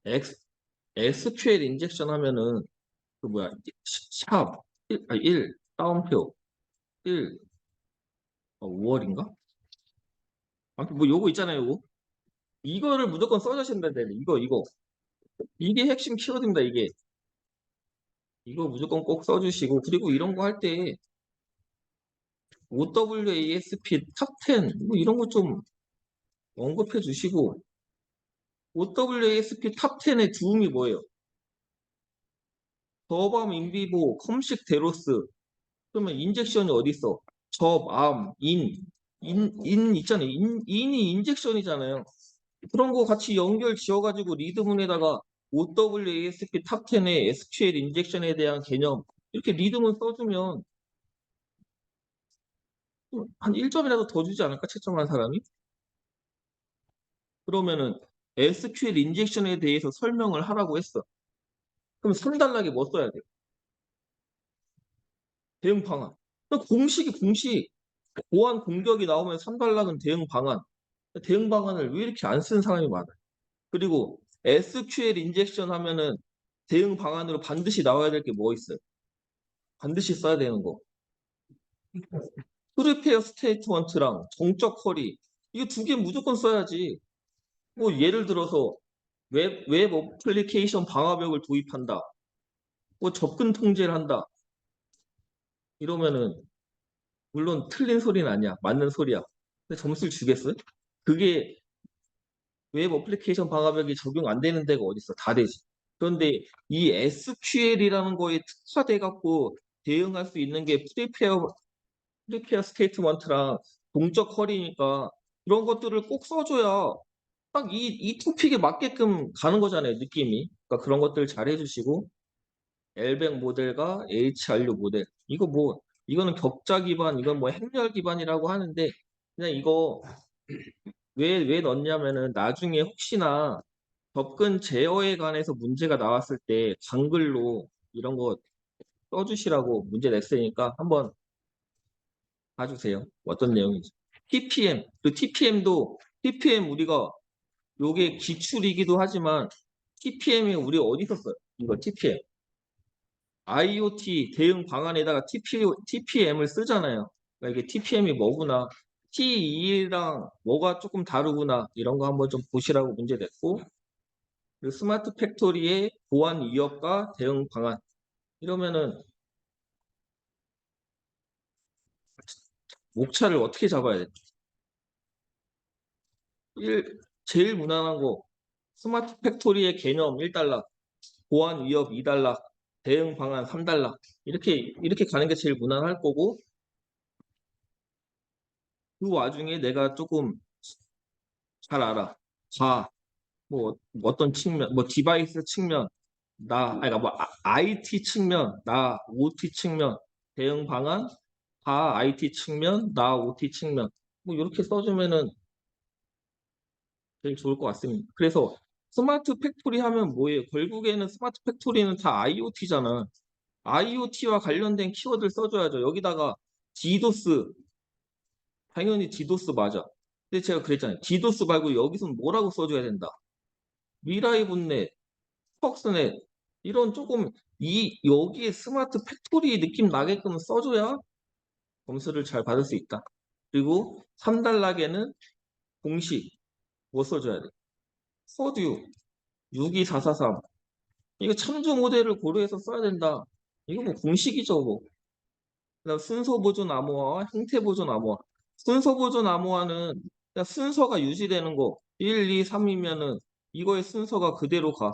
X, SQL 인젝션 하면은 그 뭐야 샵 1 따옴표 1 5월인가? 아무튼 뭐 요거 있잖아요. 요거 이거를 무조건 써주신다 돼. 이거 이게 핵심 키워드입니다. 이거 무조건 꼭 써주시고 그리고 이런 거 할 때 OWASP 탑10 뭐 이런 거 좀 언급해 주시고 OWASP 탑10의 주음이 뭐예요? 저밤 인비보 컴식 데로스 그러면 인젝션이 어디 있어? 접, 암, 인 있잖아요. 인이 인젝션이잖아요. 그런 거 같이 연결 지어가지고 리드문에다가 OWASP 탑10의 SQL 인젝션에 대한 개념 이렇게 리드문 써주면 한 1점이라도 더 주지 않을까? 채점한 사람이? 그러면은 SQL 인젝션에 대해서 설명을 하라고 했어. 그럼 3단락에 뭐 써야 돼? 대응 방안. 공식. 보안 공격이 나오면 3단락은 대응 방안. 대응 방안을 왜 이렇게 안 쓰는 사람이 많아요? 그리고 SQL 인젝션 하면은 대응 방안으로 반드시 나와야 될 게 뭐 있어요? 반드시 써야 되는 거. 프리페어 스테이트먼트랑 정적 쿼리. 이거 두 개 무조건 써야지. 뭐 예를 들어서 웹 어플리케이션 방화벽을 도입한다. 뭐 접근 통제를 한다. 이러면은 물론 틀린 소리는 아니야. 맞는 소리야. 근데 점수를 주겠어요? 그게 웹 어플리케이션 방화벽이 적용 안 되는 데가 어딨어? 다 되지. 그런데 이 SQL이라는 거에 특화돼 갖고 대응할 수 있는 게 프리페어 스테이트먼트랑 동적 쿼리니까 그런 것들을 꼭 써줘야 딱 이 토픽에 맞게끔 가는 거잖아요, 느낌이. 그러니까 그런 것들 잘 해주시고 엘백 모델과 HRU 모델. 이거는 격자 기반, 이건 뭐 행렬 기반이라고 하는데 그냥 이거 왜 넣냐면은 나중에 혹시나 접근 제어에 관해서 문제가 나왔을 때 강글로 이런 거 써주시라고 문제 냈으니까 한번 봐주세요. 어떤 내용인지. TPM, 그 TPM 우리가 요게 기출이기도 하지만 TPM이 우리 어디서 써요? 이거 TPM. IoT 대응 방안에다가 TPM을 쓰잖아요. 그러니까 이게 TPM이 뭐구나. T2랑 뭐가 조금 다르구나. 이런 거 한번 좀 보시라고 문제 냈고 그리고 스마트 팩토리의 보안 위협과 대응 방안. 이러면은 목차를 어떻게 잡아야 돼? 제일 무난한 거 스마트 팩토리의 개념 1달러, 보안 위협 2달러, 대응 방안 3달러. 이렇게 가는 게 제일 무난할 거고 그 와중에 내가 조금 잘 알아. 뭐 어떤 측면, 뭐 디바이스 측면, 그러니까 뭐 IT 측면, 나 OT 측면, 대응 방안, 다 IT 측면, 나 OT 측면. 뭐 이렇게 써주면은 제일 좋을 것 같습니다. 그래서 스마트 팩토리 하면 뭐예요? 결국에는 스마트 팩토리는 다 IoT잖아. IoT와 관련된 키워드를 써줘야죠. 여기다가 디도스, 당연히 디도스 맞아. 근데 제가 그랬잖아요. 디도스 말고 여기서는 뭐라고 써줘야 된다. 미라이 분넷, 퍽스넷 이런 조금 여기에 스마트 팩토리 느낌 나게끔 써줘야 점수를 잘 받을 수 있다. 그리고 3단락에는 공식 뭐 써줘야 돼? 서류 62443 이거 참조 모델을 고려해서 써야 된다. 이거 뭐 공식이죠, 뭐. 그다음 순서 보존 암호화와 형태 보존 암호화. 순서 보존 암호화는 그냥 순서가 유지되는 거 1, 2, 3이면은 이거의 순서가 그대로 가.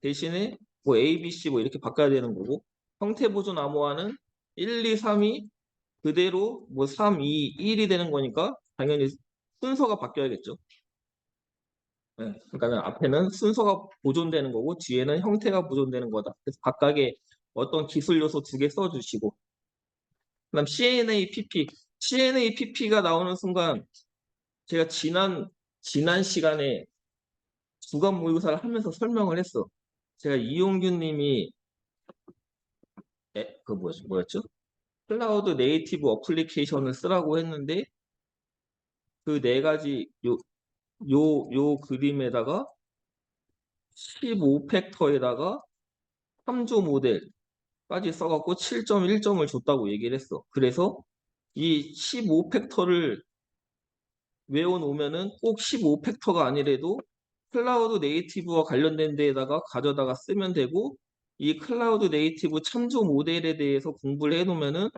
대신에 뭐 A, B, C 뭐 이렇게 바꿔야 되는 거고 형태 보존 암호화는 1, 2, 3이 그대로 뭐 3, 2, 1이 되는 거니까 당연히 순서가 바뀌어야겠죠. 네, 그러니까 앞에는 순서가 보존되는 거고 뒤에는 형태가 보존되는 거다. 그래서 각각의 어떤 기술 요소 두 개 써주시고 그다음 CNAPP가 나오는 순간 제가 지난 시간에 주간 모의고사를 하면서 설명을 했어. 제가 이용규님이 뭐였죠? 클라우드 네이티브 어플리케이션을 쓰라고 했는데 그 네 가지 요 그림에다가 15팩터에다가 3조 모델까지 써갖고 7.1점을 줬다고 얘기를 했어. 그래서 이 15팩터를 외워놓으면은 꼭 15팩터가 아니래도 클라우드 네이티브와 관련된 데에다가 가져다가 쓰면 되고, 이 클라우드 네이티브 참조 모델에 대해서 공부를 해놓으면은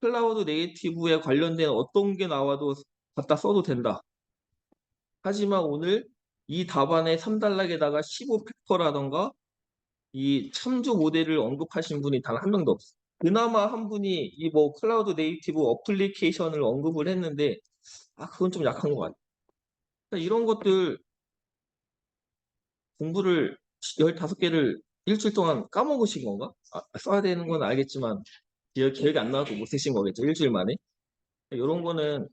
클라우드 네이티브에 관련된 어떤 게 나와도 갖다 써도 된다. 하지만 오늘 이 답안의 3단락에다가 15팩터라던가 이 참조 모델을 언급하신 분이 단 한 명도 없어. 그나마 한 분이 이 뭐 클라우드 네이티브 어플리케이션을 언급을 했는데, 그건 좀 약한 것 같아. 그러니까 이런 것들 공부를 15개를 일주일 동안 까먹으신 건가? 써야 되는 건 알겠지만 기억이 안 나고 못 쓰신 거겠죠, 일주일 만에. 이런 거는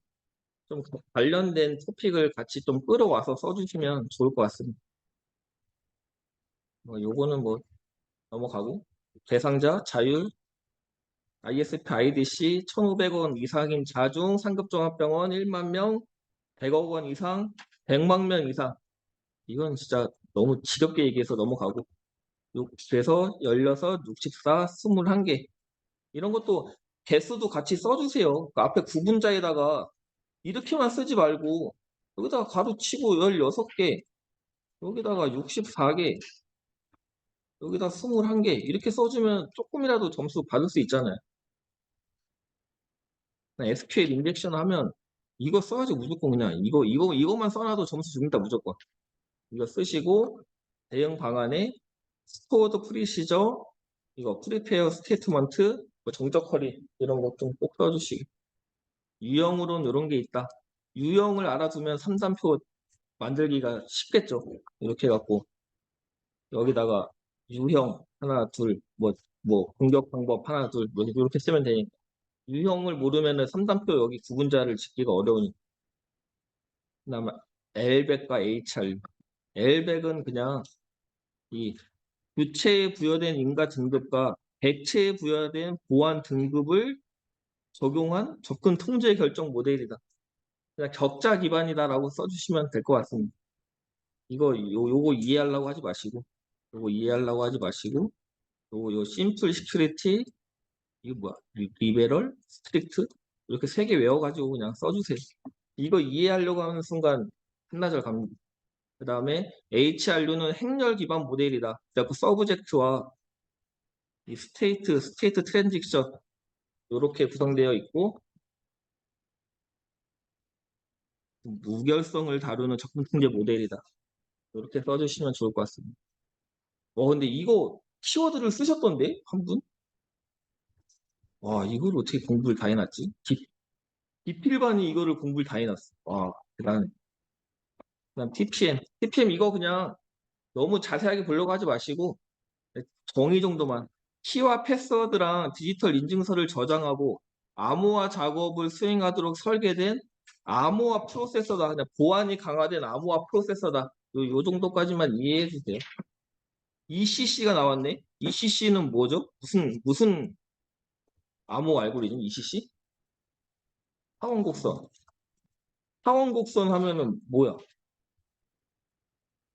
좀 관련된 토픽을 같이 좀 끌어와서 써주시면 좋을 것 같습니다. 요거는 뭐 넘어가고, 대상자, 자율, ISP IDC 1,500원 이상인 자중 상급종합병원 1만 명, 100억 원 이상, 100만 명 이상. 이건 진짜 너무 지겹게 얘기해서 넘어가고, 그래서 16, 64, 21개. 이런 것도 개수도 같이 써주세요. 그 앞에 구분자에다가 이렇게만 쓰지 말고 여기다가 가로치고 16개, 여기다가 64개, 여기다 21개 이렇게 써주면 조금이라도 점수 받을 수 있잖아요. SQL 인젝션 하면 이거 써야지 무조건. 그냥 이거만 써놔도 점수 줍니다 무조건. 이거 쓰시고 대응 방안에 스토어드 프리시저, 이거 프리페어 스테이트먼트, 정적 처리 이런 것 좀 꼭 써주시고, 유형으로는 이런 게 있다. 유형을 알아두면 3단표 만들기가 쉽겠죠. 이렇게 해갖고 여기다가 유형 하나 둘, 공격 방법 하나 둘 이렇게 쓰면 되니까, 유형을 모르면은 3단표 여기 구분자를 짓기가 어려우니까. 그다음에 L백과 HR. L백은 그냥 이 주체에 부여된 인가 등급과 객체에 부여된 보안 등급을 적용한 접근 통제 결정 모델이다. 그냥 격자 기반이다라고 써주시면 될 것 같습니다. 요거 이해하려고 하지 마시고, 요 심플 시큐리티, 이거 뭐야? 리베럴, 스트릭트 이렇게 3개 외워가지고 그냥 써주세요. 이거 이해하려고 하는 순간 한나절 갑니다. 그 다음에 HRU는 행렬 기반 모델이다. 그래서 서브젝트와 이 스테이트 트랜지션 이렇게 구성되어 있고, 무결성을 다루는 접근 통제 모델이다. 이렇게 써주시면 좋을 것 같습니다. 근데 이거 키워드를 쓰셨던데 한 분? 와, 이걸 어떻게 공부를 다 해놨지? 기필반이 이거를 공부를 다 해놨어. 와, 대단해. 그다음 TPM 이거 그냥 너무 자세하게 보려고 하지 마시고 정의 정도만. 키와 패스워드랑 디지털 인증서를 저장하고 암호화 작업을 수행하도록 설계된 암호화 프로세서다. 그냥 보안이 강화된 암호화 프로세서다. 요 정도까지만 이해해 주세요. ECC가 나왔네. ECC는 뭐죠? 무슨 암호 알고리즘? ECC? 타원곡선. 타원곡선 하면은 뭐야?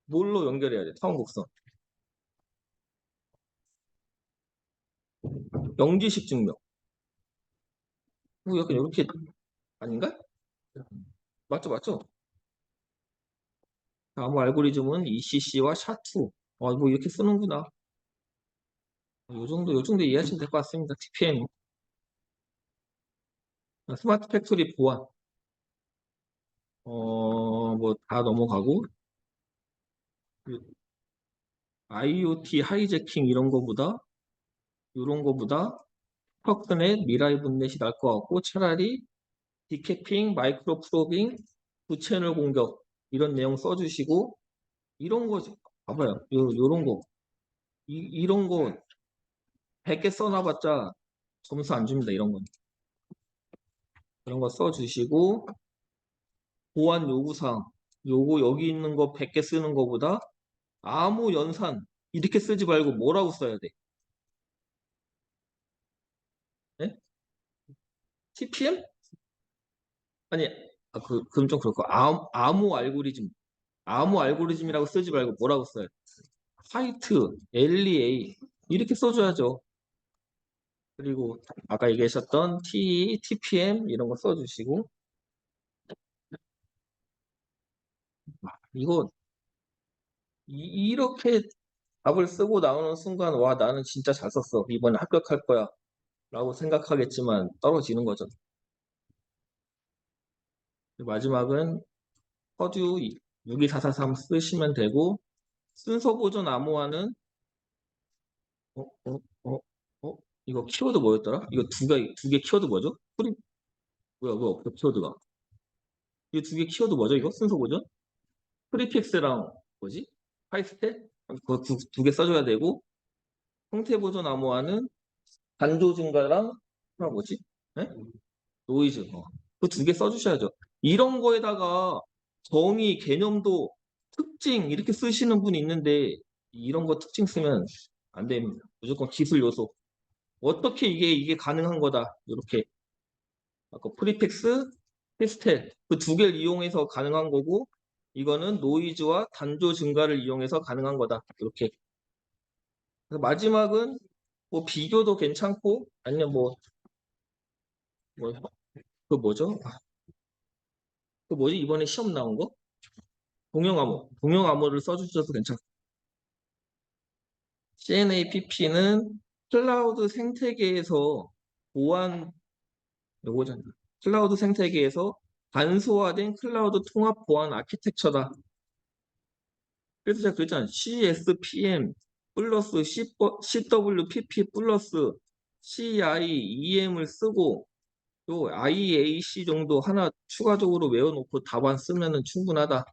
뭘로 연결해야 돼? 타원곡선. 영지식 증명. 약간 이렇게 아닌가? 맞죠, 맞죠? 암호 알고리즘은 ECC와 샤2. 뭐 이렇게 쓰는구나. 요 정도 이해하시면 될 것 같습니다. TPM. 스마트 팩토리 보안. 뭐 다 넘어가고, 그 IoT 하이제킹 이런 거보다 퍼크넷, 미라이 분넷이 날 것 같고, 차라리 디캐핑, 마이크로 프로빙, 부채널 공격 이런 내용 써주시고, 이런 거 봐봐요. 요런 거. 이런 거 100개 써놔봤자 점수 안 줍니다. 이런 건. 그런 거 써주시고, 보안 요구사항. 요거 여기 있는 거 100개 쓰는 거보다 암호 연산 이렇게 쓰지 말고 뭐라고 써야 돼? 네? TPM? 아니, 그럼 좀 그렇고 암호 알고리즘. 암호 알고리즘이라고 쓰지 말고 뭐라고 써야 돼? 화이트, LEA 이렇게 써줘야죠. 그리고 아까 얘기하셨던 TE, TPM 이런 거 써주시고 이거 이렇게 답을 쓰고 나오는 순간 와 나는 진짜 잘 썼어. 이번에 합격할 거야. 라고 생각하겠지만 떨어지는 거죠. 마지막은 퍼듀 62443 쓰시면 되고 순서 보존 암호화는 어, 어, 어, 이거 키워드 뭐였더라? 이거 두 개 키워드 뭐죠? 뭐야 없어 키워드가. 이 두 개 키워드 뭐죠? 이거 순서 보존? 프리픽스랑 뭐지? 하이스텝? 그두 개 써줘야 되고 형태 보존 암호화는 간도 증가랑 뭐지? 네? 노이즈. 그 두 개 써주셔야죠. 이런 거에다가 정의, 개념도 특징 이렇게 쓰시는 분이 있는데 이런 거 특징 쓰면 안 됩니다. 무조건 기술 요소. 어떻게 이게 가능한 거다. 이렇게 아까 프리픽스, 히스텔 그 두 개를 이용해서 가능한 거고 이거는 노이즈와 단조 증가를 이용해서 가능한 거다. 이렇게. 그래서 마지막은 뭐 비교도 괜찮고 아니면 뭐, 그 뭐죠? 그 뭐지? 이번에 시험 나온 거? 동형 암호를 써주셔도 괜찮고 CNAPP는 클라우드 생태계에서 보안 요거잖아. 클라우드 생태계에서 간소화된 클라우드 통합 보안 아키텍처다. 그래서 제가 그랬잖아요. CSPM 플러스 CWPP 플러스 CIEM을 쓰고 또 IAC 정도 하나 추가적으로 외워놓고 답안 쓰면은 충분하다.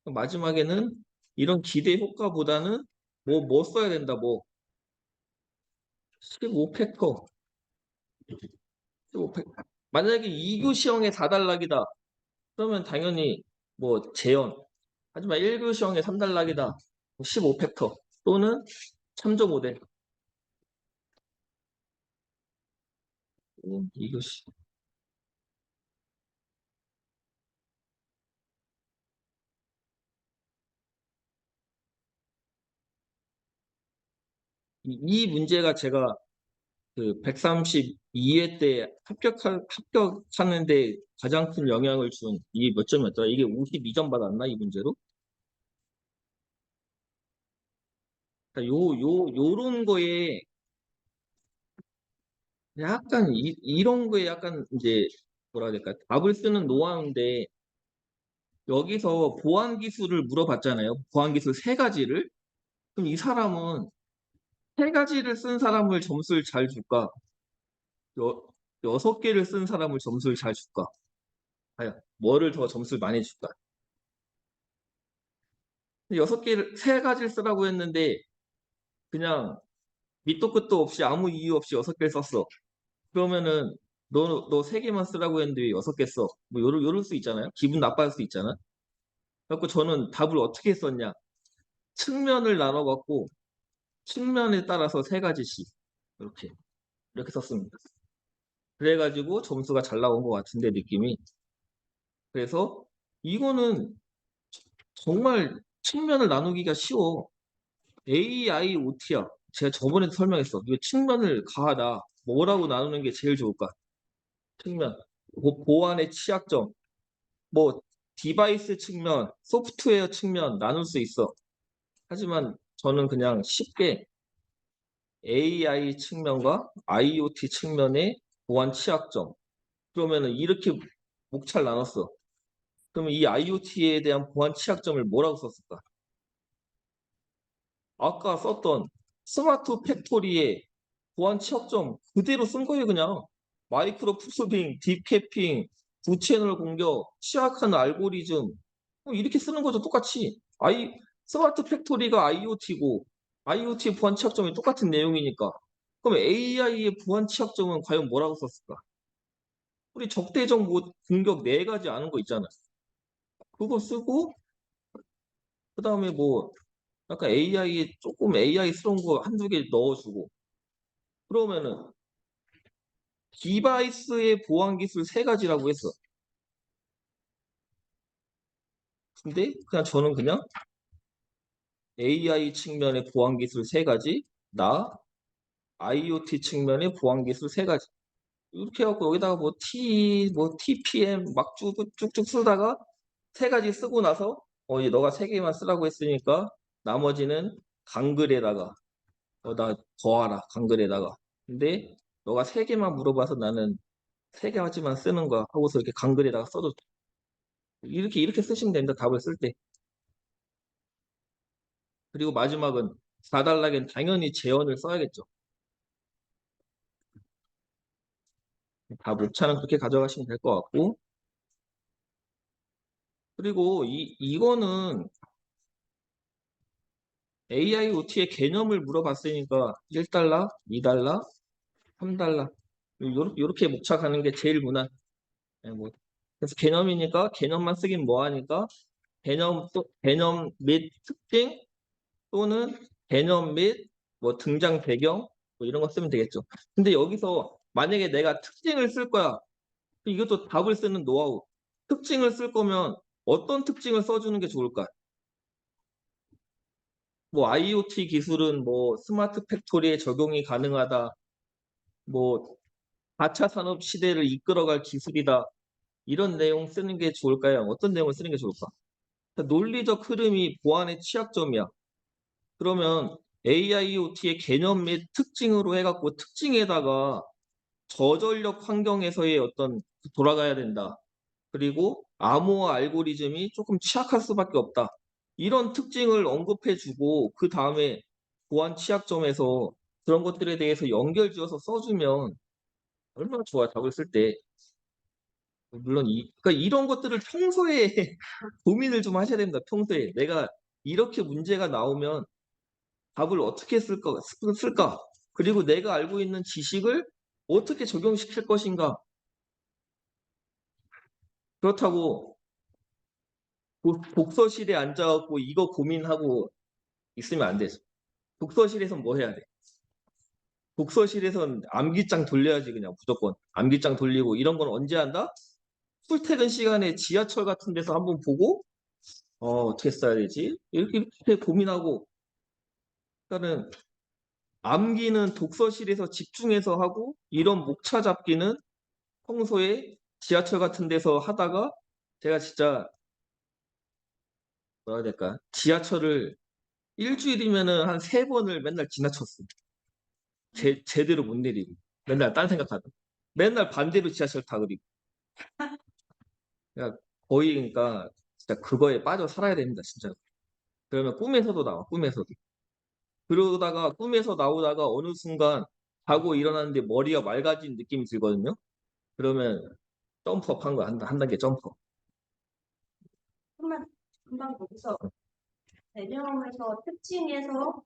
마지막에는 이런 기대 효과보다는 뭐 써야 된다. 뭐 15팩터. 15팩. 만약에 2교 시형에 4단락이다. 그러면 당연히 뭐 재현. 하지만 1교 시형에 3단락이다. 15팩터 또는 참조 모델. 2교시. 이 문제가 제가 그 132회 때 합격하는데 가장 큰 영향을 준 이게 몇 점이었더라? 이게 52점 받았나 이 문제로? 그러니까 요런 거에 약간 이런 거에 약간 이제 뭐라 해야 될까? 답을 쓰는 노하우인데 여기서 보안 기술을 물어봤잖아요. 보안 기술 세 가지를. 그럼 이 사람은 세 가지를 쓴 사람을 점수를 잘 줄까? 여, 6개를 쓴 사람을 점수를 잘 줄까? 과연 뭐를 더 점수를 많이 줄까? 6개를 세 가지를 쓰라고 했는데 그냥 밑도 끝도 없이 아무 이유 없이 6개를 썼어. 그러면은 너 3개만 쓰라고 했는데 왜 6개 써? 뭐 요럴 수 있잖아요. 기분 나빠할 수 있잖아. 그래서 저는 답을 어떻게 썼냐? 측면을 나눠갖고 측면에 따라서 세 가지씩 이렇게 썼습니다. 그래가지고 점수가 잘 나온 것 같은데 느낌이. 그래서 이거는 정말 측면을 나누기가 쉬워. AIoT야. 제가 저번에도 설명했어. 이거 측면을 가하다. 뭐라고 나누는 게 제일 좋을까? 측면. 보안의 취약점. 뭐 디바이스 측면, 소프트웨어 측면 나눌 수 있어. 하지만 저는 그냥 쉽게 AI 측면과 IoT 측면의 보안 취약점. 그러면은 이렇게 목차를 나눴어. 그러면 이 IoT에 대한 보안 취약점을 뭐라고 썼을까? 아까 썼던 스마트 팩토리의 보안 취약점 그대로 쓴 거예요, 그냥. 마이크로 프로빙, 딥캐핑, 두채널 공격, 취약한 알고리즘. 이렇게 쓰는 거죠, 똑같이. 스마트 팩토리가 IoT고, IoT의 보안 취약점이 똑같은 내용이니까. 그럼 AI의 보안 취약점은 과연 뭐라고 썼을까? 우리 적대적 공격 네 가지 아는 거 있잖아. 그거 쓰고, 그 다음에 뭐, 약간 조금 AI스러운 거 한두 개 넣어주고, 그러면은 디바이스의 보안 기술 세 가지라고 했어. 근데 그냥 저는 그냥 AI 측면의 보안 기술 세 가지, 나 IoT 측면의 보안 기술 세 가지. 이렇게 해갖고 여기다가 뭐 TPM 막 쭉쭉 쓰다가 세 가지 쓰고 나서 이제 너가 세 개만 쓰라고 했으니까 나머지는 강글에다가 나 더하라 강글에다가. 근데 너가 세 개만 물어봐서 나는 세 개까지만 쓰는 거야 하고서 이렇게 강글에다가 써도 돼. 이렇게 쓰시면 됩니다. 답을 쓸 때. 그리고 마지막은 4단락엔 당연히 재현을 써야겠죠. 답 오차는 그렇게 가져가시면 될 것 같고. 그리고 이거는 AIoT의 개념을 물어봤으니까 1달러, 2달러, 3달러 요렇게 묵착하는 게 제일 무난. 뭐. 그래서 개념이니까 개념만 쓰긴 뭐하니까 개념 및 특징 또는 개념 및 뭐 등장 배경 뭐 이런 거 쓰면 되겠죠. 근데 여기서 만약에 내가 특징을 쓸 거야. 이것도 답을 쓰는 노하우. 특징을 쓸 거면 어떤 특징을 써주는 게 좋을까? 뭐 IoT 기술은 뭐 스마트 팩토리에 적용이 가능하다. 뭐 4차 산업 시대를 이끌어갈 기술이다. 이런 내용 쓰는 게 좋을까요? 어떤 내용을 쓰는 게 좋을까? 논리적 흐름이 보안의 취약점이야. 그러면 AIoT의 개념 및 특징으로 해갖고 특징에다가 저전력 환경에서의 어떤 돌아가야 된다. 그리고 암호화 알고리즘이 조금 취약할 수밖에 없다. 이런 특징을 언급해주고 그 다음에 보안 취약점에서 그런 것들에 대해서 연결지어서 써주면 얼마나 좋아 답을 쓸 때. 물론 그러니까 이런 것들을 평소에 고민을 좀 하셔야 됩니다. 평소에 내가 이렇게 문제가 나오면 답을 어떻게 쓸까? 그리고 내가 알고 있는 지식을 어떻게 적용시킬 것인가? 그렇다고 독서실에 앉아갖고 이거 고민하고 있으면 안 되죠. 독서실에선 뭐 해야 돼? 독서실에선 암기장 돌려야지 그냥 무조건. 암기장 돌리고 이런 건 언제 한다? 출퇴근 시간에 지하철 같은 데서 한번 보고 어떻게 써야 되지? 이렇게 고민하고 그러니까는 암기는 독서실에서 집중해서 하고 이런 목차 잡기는 평소에 지하철 같은 데서 하다가 제가 진짜 뭐라 해야 될까? 지하철을 일주일이면은 한 3번을 맨날 지나쳤어. 제대로 못 내리고. 맨날 딴 생각하다. 맨날 반대로 지하철 타 그리고. 그러니까 거의 그러니까 진짜 그거에 빠져 살아야 됩니다, 진짜. 그러면 꿈에서도 나와, 꿈에서도. 그러다가 꿈에서 나오다가 어느 순간 자고 일어났는데 머리가 맑아진 느낌이 들거든요. 그러면 점프업 한 거야, 한 단계 점프업. 금방 거기서 개념에서 특징에서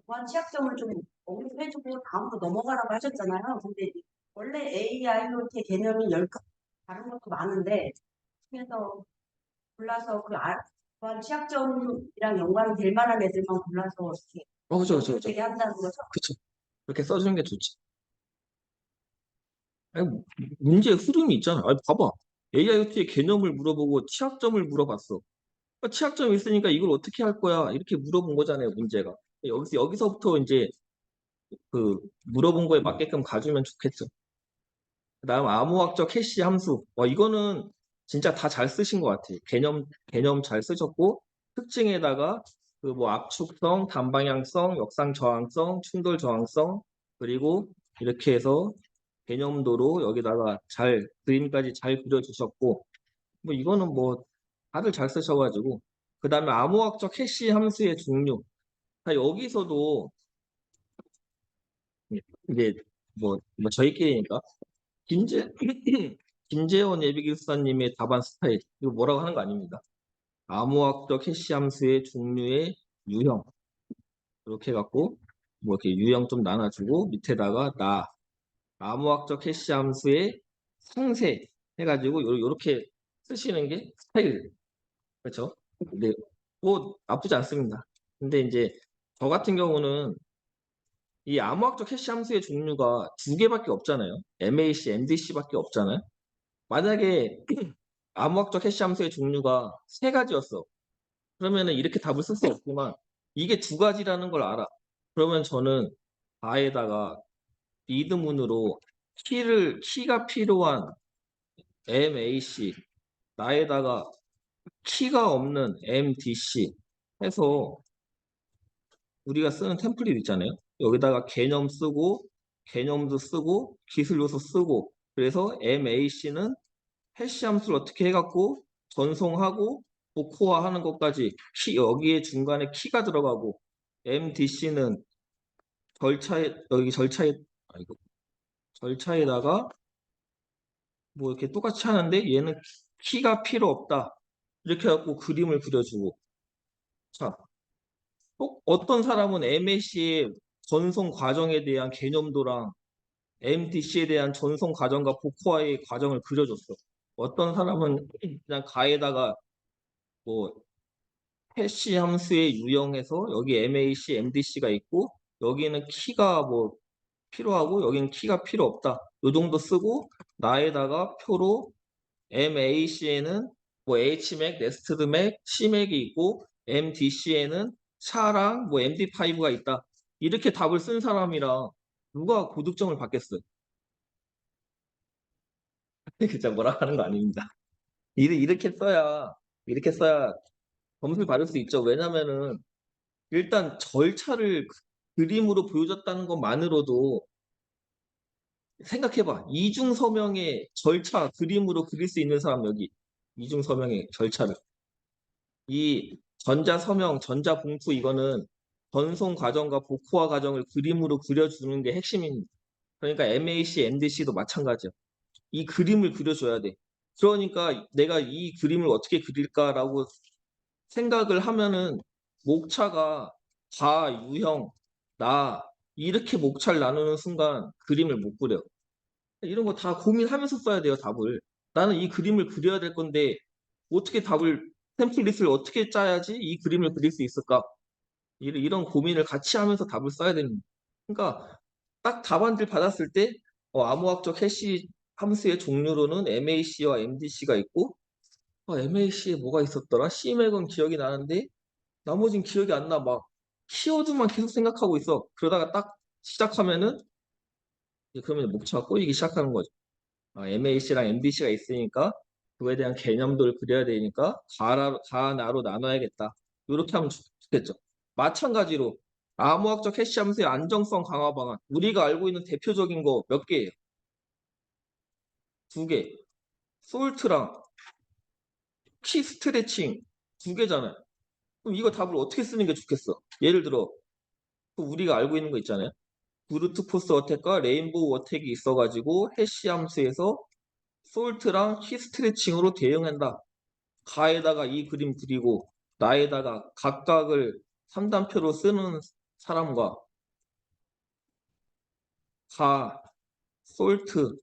보안 취약점을 좀 언급해주고 다음으로 넘어가라고 하셨잖아요. 근데 원래 AIoT 개념이 10가지 다른 것도 많은데 그래서 골라서 보안 취약점이랑 연관이 될 만한 애들만 골라서 이렇게 그렇죠. 되게 한다는 거죠. 그렇죠. 그렇게 써주는 게 좋지. 아니, 문제의 흐름이 있잖아. 아니, 봐봐. AIoT의 개념을 물어보고 취약점을 물어봤어. 취약점이 있으니까 이걸 어떻게 할 거야? 이렇게 물어본 거잖아요, 문제가. 여기서부터 이제 그 물어본 거에 맞게끔 가주면 좋겠죠. 그다음 암호학적 해시 함수. 이거는 진짜 다 잘 쓰신 것 같아요. 개념 잘 쓰셨고 특징에다가 그 뭐 압축성, 단방향성, 역상 저항성, 충돌 저항성 그리고 이렇게 해서 개념도로 여기다가 잘 그림까지 잘 그려주셨고 뭐 이거는 뭐 다들 잘 쓰셔가지고 그다음에 암호학적 해시 함수의 종류. 여기서도 이제 뭐 저희끼리니까 김재 김재원 예비기술사님의 답안 스타일 이거 뭐라고 하는 거 아닙니다. 암호학적 해시 함수의 종류의 유형 이렇게 해갖고 뭐 이렇게 유형 좀 나눠주고 밑에다가 암호학적 해시 함수의 상세 해가지고 요렇게 쓰시는 게 스타일 그렇죠? 근데 뭐 나쁘지 않습니다. 근데 이제 저 같은 경우는 이 암호학적 해시 함수의 종류가 2개밖에 없잖아요. MAC, MDC밖에 없잖아요. 만약에 암호학적 해시 함수의 종류가 3가지였어. 그러면은 이렇게 답을 쓸 수 없지만 이게 두 가지라는 걸 알아. 그러면 저는 바에다가 리드문으로 키가 필요한 MAC, 나에다가 키가 없는 MDC 해서 우리가 쓰는 템플릿 있잖아요. 여기다가 개념 쓰고, 개념도 쓰고, 기술 요소 쓰고, 그래서 MAC는 해시 함수를 어떻게 해갖고 전송하고 복호화하는 것까지 여기에 중간에 키가 들어가고, MDC는 여기 아이고, 절차에다가 뭐 이렇게 똑같이 하는데 얘는 키가 필요 없다. 이렇게 해갖고 그림을 그려주고. 자, 또 어떤 사람은 MAC의 전송 과정에 대한 개념도랑 MDC에 대한 전송 과정과 복호화의 과정을 그려줬어. 어떤 사람은 그냥 가에다가 뭐 해시 함수에 유형해서 여기 MAC, MDC가 있고 여기는 키가 뭐 필요하고 여기는 키가 필요 없다. 요 정도 쓰고 나에다가 표로 MAC에는 뭐 HMAC, 네스트드 맥, CMAC이 있고 MDC에는 샤랑 뭐 MD5가 있다. 이렇게 답을 쓴 사람이랑 누가 고득점을 받겠어요? 진짜 뭐라 하는 거 아닙니다. 이렇게 써야 점수를 받을 수 있죠. 왜냐면은 일단 절차를 그림으로 보여줬다는 것만으로도 생각해봐. 이중 서명의 절차 그림으로 그릴 수 있는 사람 여기. 이중 서명의 절차를. 이 전자 서명, 전자 봉투 이거는 전송 과정과 복호화 과정을 그림으로 그려주는 게 핵심입니다. 그러니까 MAC, MDC도 마찬가지야. 이 그림을 그려줘야 돼. 그러니까 내가 이 그림을 어떻게 그릴까라고 생각을 하면은 목차가 다, 유형, 나 이렇게 목차를 나누는 순간 그림을 못 그려. 이런 거 다 고민하면서 써야 돼요, 답을. 나는 이 그림을 그려야 될 건데 어떻게 템플릿을 어떻게 짜야지 이 그림을 그릴 수 있을까? 이런 고민을 같이 하면서 답을 써야 되는 거예요. 그러니까 딱 답안지를 받았을 때 암호학적 해시 함수의 종류로는 MAC와 MDC가 있고 MAC에 뭐가 있었더라? CMAC은 기억이 나는데 나머진 기억이 안 나. 막 키워드만 계속 생각하고 있어. 그러다가 딱 시작하면은 이제 그러면 목차가 꼬이기 시작하는 거죠. MAC랑 MDC가 있으니까 그거에 대한 개념도를 그려야 되니까 가나로 나눠야겠다. 이렇게 하면 좋겠죠. 마찬가지로 암호학적 해시 함수의 안정성 강화 방안. 우리가 알고 있는 대표적인 거 몇 개예요? 두 개. 솔트랑 키 스트레칭 두 개잖아요. 그럼 이거 답을 어떻게 쓰는 게 좋겠어? 예를 들어 또 우리가 알고 있는 거 있잖아요. 브루트 포스 어택과 레인보우 어택이 있어가지고 해시 함수에서 솔트랑 키 스트레칭으로 대응한다. 가에다가 이 그림 그리고 나에다가 각각을 3단표로 쓰는 사람과 가, 솔트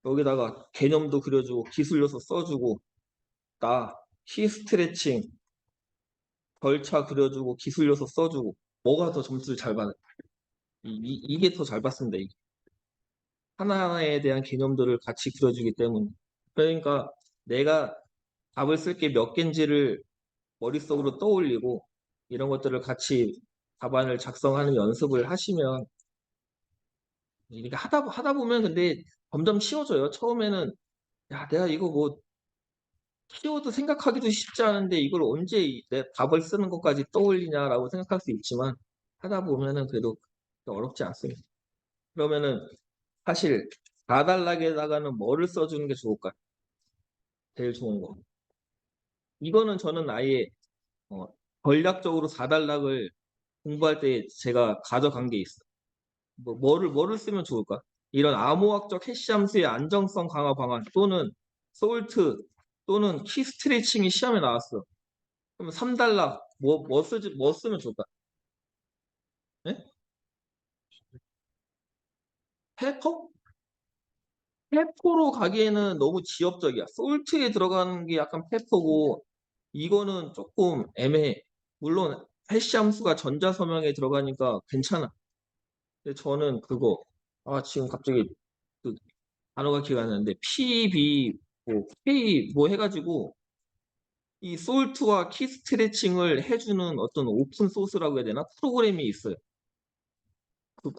여기다가 개념도 그려주고 기술 요소 써주고 나, 키 스트레칭 절차 그려주고 기술 요소 써주고 뭐가 더 점수를 잘 받아? 이게 더 잘 받습니다. 이게. 하나하나에 대한 개념들을 같이 그려주기 때문에 그러니까 내가 답을 쓸 게 몇 개인지를 머릿속으로 떠올리고 이런 것들을 같이 답안을 작성하는 연습을 하시면 이게 하다 보면 근데 점점 쉬워져요. 처음에는 야 내가 이거 뭐 키워드 생각하기도 쉽지 않은데 이걸 언제 내 답을 쓰는 것까지 떠올리냐라고 생각할 수 있지만 하다 보면은 그래도 어렵지 않습니다. 그러면은 사실 4단락에다가는 뭐를 써주는 게 좋을까요? 제일 좋은 거. 이거는 저는 아예 어, 전략적으로 4단락을 공부할 때 제가 가져간 게 있어요. 뭐를 쓰면 좋을까? 이런 암호학적 해시 함수의 안정성 강화 방안 또는 솔트 또는 키 스트레칭이 시험에 나왔어. 그럼 3단락 뭐 쓰면 좋을까? 네? 페퍼? 페퍼로 가기에는 너무 지엽적이야. 솔트에 들어가는 게 약간 페퍼고 이거는 조금 애매해. 물론 해시 함수가 전자 서명에 들어가니까 괜찮아. 근데 저는 그거 지금 갑자기 그 단어가 기억이 안 나는데 PB 뭐 K 뭐 해가지고 이 솔트와 키 스트레칭을 해주는 어떤 오픈 소스라고 해야 되나? 프로그램이 있어요.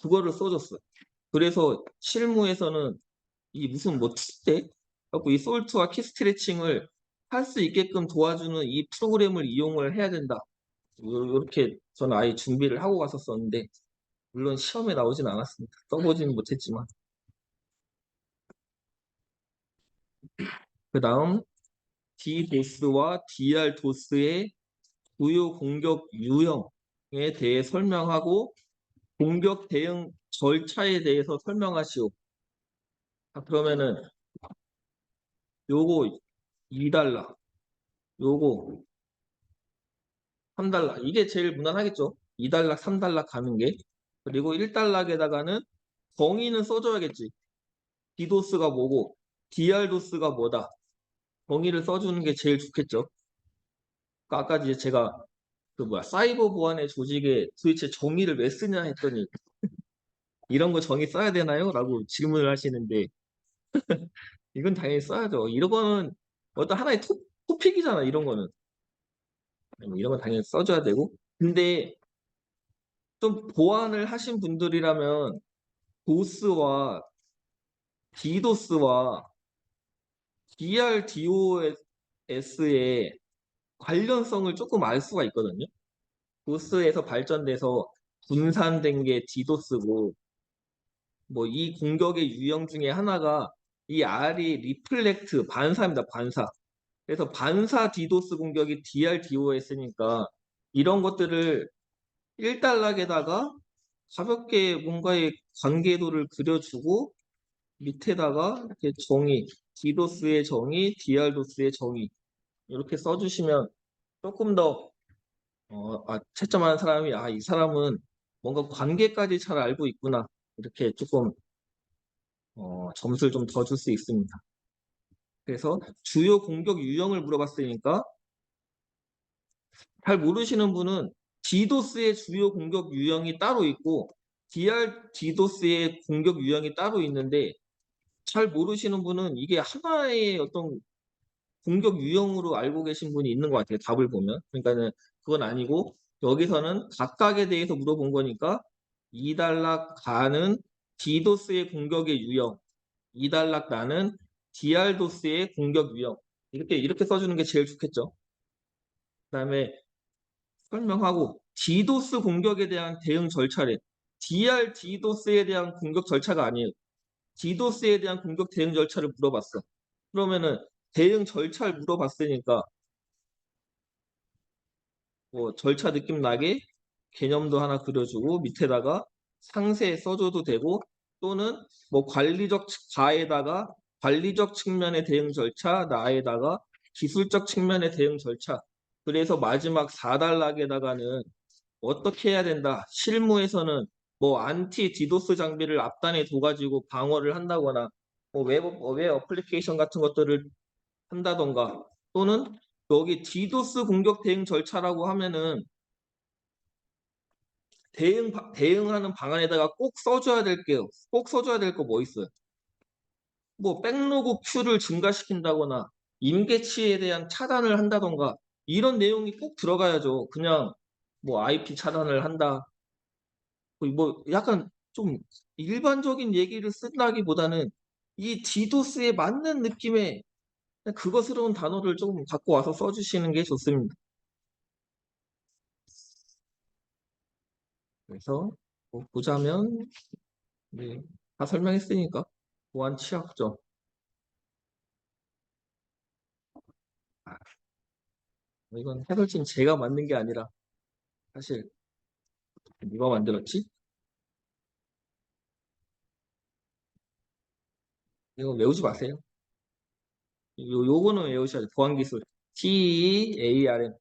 그거를 써줬어요. 그래서 실무에서는 이 무슨 뭐 투대? 갖고 이 솔트와 키 스트레칭을 할 수 있게끔 도와주는 이 프로그램을 이용을 해야 된다. 이렇게 저는 아예 준비를 하고 갔었었는데 물론 시험에 나오진 않았습니다. 써보지는 못했지만. 그 다음 DDoS와 DRDoS의 주요 공격 유형에 대해 설명하고 공격 대응 절차에 대해서 설명하시오. 그러면은 요거 2달러, 요거 3달러. 이게 제일 무난하겠죠? 2달러, 3달러 가는 게. 그리고 1달러에다가는 정의는 써줘야겠지. 디도스가 뭐고, DR도스가 뭐다. 정의를 써주는 게 제일 좋겠죠. 그러니까 아까 이제 제가 사이버 보안의 조직에 도대체 정의를 왜 쓰냐 했더니 이런 거 정의 써야 되나요? 라고 질문을 하시는데 이건 당연히 써야죠. 이런 거는 어떤 하나의 토픽이잖아, 이런 거는. 이런 건 당연히 써줘야 되고. 근데 좀 보안을 하신 분들이라면 도스와 디도스와 DRDOS의 관련성을 조금 알 수가 있거든요. 도스에서 발전돼서 분산된 게 디도스고, 뭐 이 공격의 유형 중에 하나가 이 R이 리플렉트, 반사입니다, 반사. 그래서 반사 디도스 공격이 DRDOS니까 이런 것들을 1단락에다가 가볍게 뭔가의 관계도를 그려주고 밑에다가 이렇게 정의, 디도스의 정의, DR도스의 정의 이렇게 써주시면 조금 더 채점하는 사람이 이 사람은 뭔가 관계까지 잘 알고 있구나 이렇게 조금 점수를 좀 더 줄 수 있습니다. 그래서 주요 공격 유형을 물어봤으니까 잘 모르시는 분은 디도스의 주요 공격 유형이 따로 있고 DRD도스의 공격 유형이 따로 있는데 잘 모르시는 분은 이게 하나의 어떤 공격 유형으로 알고 계신 분이 있는 것 같아요. 답을 보면. 그러니까는 그건 아니고 여기서는 각각에 대해서 물어본 거니까 2단락 가는 디도스의 공격의 유형, 2단락 나는 DR도스의 공격 유형 이렇게 써주는 게 제일 좋겠죠. 그다음에 설명하고 디도스 공격에 대한 대응 절차래. DRD도스에 대한 공격 절차가 아니에요. 디도스에 대한 공격 대응 절차를 물어봤어. 그러면은 대응 절차를 물어봤으니까 뭐 절차 느낌 나게 개념도 하나 그려주고 밑에다가 상세 써줘도 되고 또는 뭐 관리적 가에다가 관리적 측면의 대응 절차 나에다가 기술적 측면의 대응 절차 그래서 마지막 4단락에다가는 어떻게 해야 된다. 실무에서는 뭐 안티 디도스 장비를 앞단에 둬가지고 방어를 한다거나 뭐 웹 어플리케이션 같은 것들을 한다던가 또는 여기 디도스 공격 대응 절차라고 하면은 대응하는 방안에다가 꼭 써줘야 될게요. 꼭 써줘야 될 거 뭐 있어요? 뭐 백로그 큐를 증가시킨다거나 임계치에 대한 차단을 한다던가 이런 내용이 꼭 들어가야죠. 그냥 뭐 IP 차단을 한다. 뭐 약간 좀 일반적인 얘기를 쓴다기보다는 이 디도스에 맞는 느낌의 그냥 그것스러운 단어를 좀 갖고 와서 써주시는 게 좋습니다. 그래서 뭐 보자면 네, 다 설명했으니까 보안 취약점. 아, 이건 해설진 제가 만든 게 아니라 사실 누가 만들었지? 이거 외우지 마세요. 요거는 외우셔야 돼요. 보안 기술. TEARM.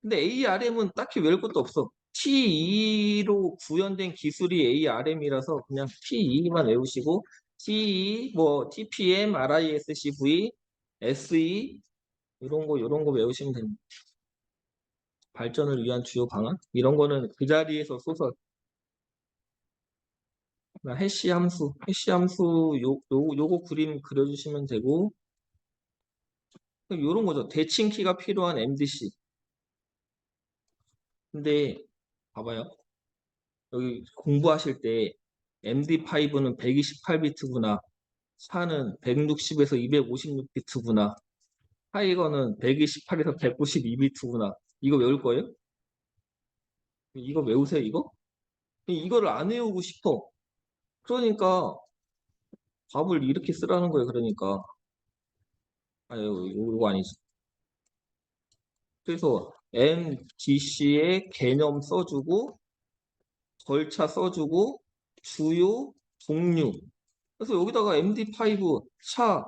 근데 ARM은 딱히 외울 것도 없어. TE로 구현된 기술이 ARM이라서 그냥 TE만 외우시고 TE, 뭐 TPM, RISC-V, SE 이런 거 외우시면 됩니다. 발전을 위한 주요 방안 이런 거는 그 자리에서 소설 해시 함수 요거 그림 그려주시면 되고 이런 거죠. 대칭 키가 필요한 MDC. 근데 봐봐요. 여기 공부하실 때 MD5는 128비트구나. 4는 160에서 256비트구나. 타이거는 128에서 192비트구나. 이거 외울 거예요? 이거 외우세요, 이거? 이거를 안 외우고 싶어. 그러니까 답을 이렇게 쓰라는 거예요, 그러니까. 아유, 이거 아니지. 그래서 MDC의 개념 써주고, 절차 써주고, 주요, 종류. 그래서 여기다가 MD5, 차,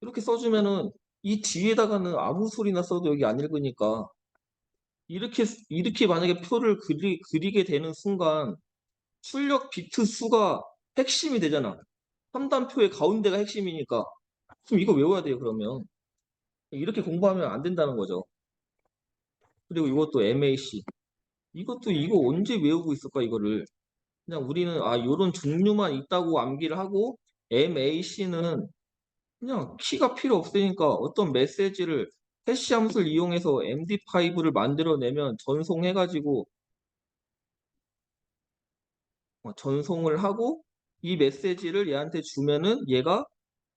이렇게 써주면은 이 뒤에다가는 아무 소리나 써도 여기 안 읽으니까 이렇게 만약에 표를 그리게 되는 순간 출력 비트 수가 핵심이 되잖아. 3단표의 가운데가 핵심이니까. 그럼 이거 외워야 돼요, 그러면. 이렇게 공부하면 안 된다는 거죠. 그리고 이것도 MAC. 이것도 이거 언제 외우고 있을까, 이거를. 그냥 우리는, 요런 종류만 있다고 암기를 하고, MAC는 그냥 키가 필요 없으니까 어떤 메시지를 해시 함수를 이용해서 MD5를 만들어내면 전송해가지고 전송을 하고 이 메시지를 얘한테 주면은 얘가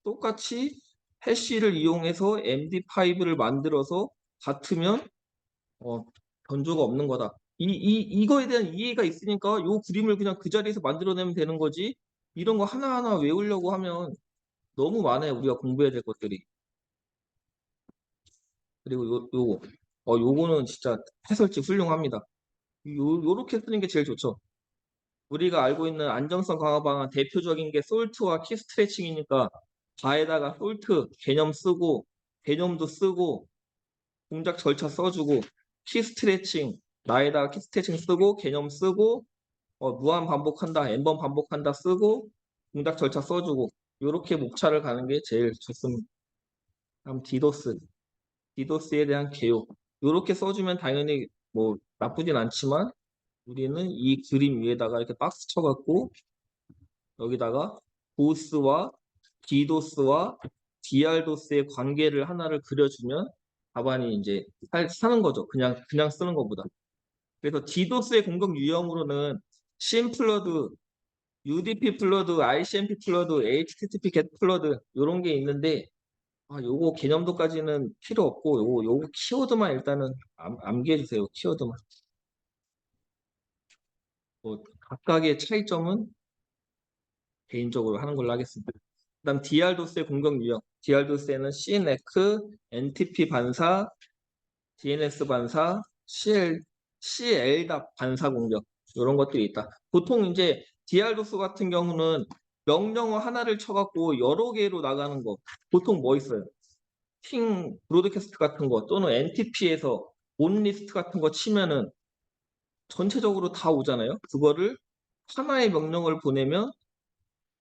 똑같이 해시를 이용해서 MD5를 만들어서 같으면 변조가 없는 거다. 이거에 대한 이해가 있으니까 요 그림을 그냥 그 자리에서 만들어내면 되는 거지. 이런 거 하나하나 외우려고 하면 너무 많아요. 우리가 공부해야 될 것들이. 그리고 요거는 진짜 해설지 훌륭합니다. 요렇게 쓰는 게 제일 좋죠. 우리가 알고 있는 안정성 강화 방안 대표적인 게 솔트와 키 스트레칭이니까 바에다가 솔트 개념 쓰고 개념도 쓰고 동작 절차 써주고 키 스트레칭 나에다가 키 스트레칭 쓰고 개념 쓰고 무한 반복한다 n번 반복한다 쓰고 동작 절차 써주고 요렇게 목차를 가는 게 제일 좋습니다. 다음 디도스에 대한 개요. 요렇게 써주면 당연히 뭐 나쁘진 않지만 우리는 이 그림 위에다가 이렇게 박스 쳐갖고 여기다가 보스와 디도스와 디알도스의 관계를 하나를 그려주면 답안이 이제 사는 거죠. 그냥 쓰는 것보다. 그래서 디도스의 공격 유형으로는 심플러드, UDP 플러드, ICMP 플러드, HTTP get 플러드 이런 게 있는데 요거 개념도까지는 필요 없고 요거 키워드만 일단은 암기해 주세요. 키워드만. 뭐 각각의 차이점은 개인적으로 하는 걸로 하겠습니다. 그다음 DR도스의 공격 유형. DR도스에는 CNEC, NTP 반사, DNS 반사, CLDAP 반사 공격 이런 것들이 있다. 보통 이제 DR도스 같은 경우는 명령어 하나를 쳐갖고 여러 개로 나가는 거. 보통 뭐 있어요? 팅 브로드캐스트 같은 거 또는 NTP에서 온 리스트 같은 거 치면은 전체적으로 다 오잖아요. 그거를 하나의 명령을 보내면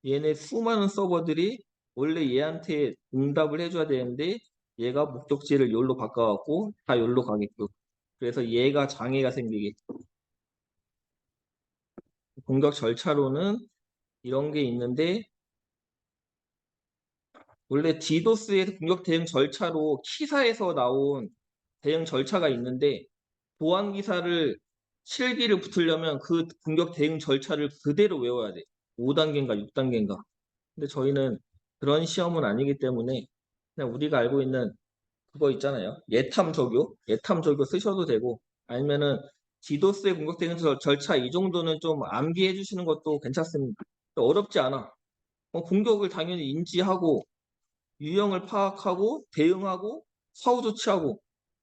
얘네 수많은 서버들이 원래 얘한테 응답을 해줘야 되는데 얘가 목적지를 여기로 바꿔갖고 다 여기로 가게끔. 그래서 얘가 장애가 생기게. 공격 절차로는 이런 게 있는데 원래 디도스에서 공격 대응 절차로 키사에서 나온 대응 절차가 있는데 보안 기사를 실기를 붙으려면 그 공격 대응 절차를 그대로 외워야 돼. 5단계인가 6단계인가. 근데 저희는 그런 시험은 아니기 때문에 그냥 우리가 알고 있는 그거 있잖아요. 예탐 조교, 예탐 조교 쓰셔도 되고 아니면은 디도스의 공격 대응 절차 이 정도는 좀 암기해 주시는 것도 괜찮습니다. 어렵지 않아. 공격을 당연히 인지하고 유형을 파악하고 대응하고 사후 조치하고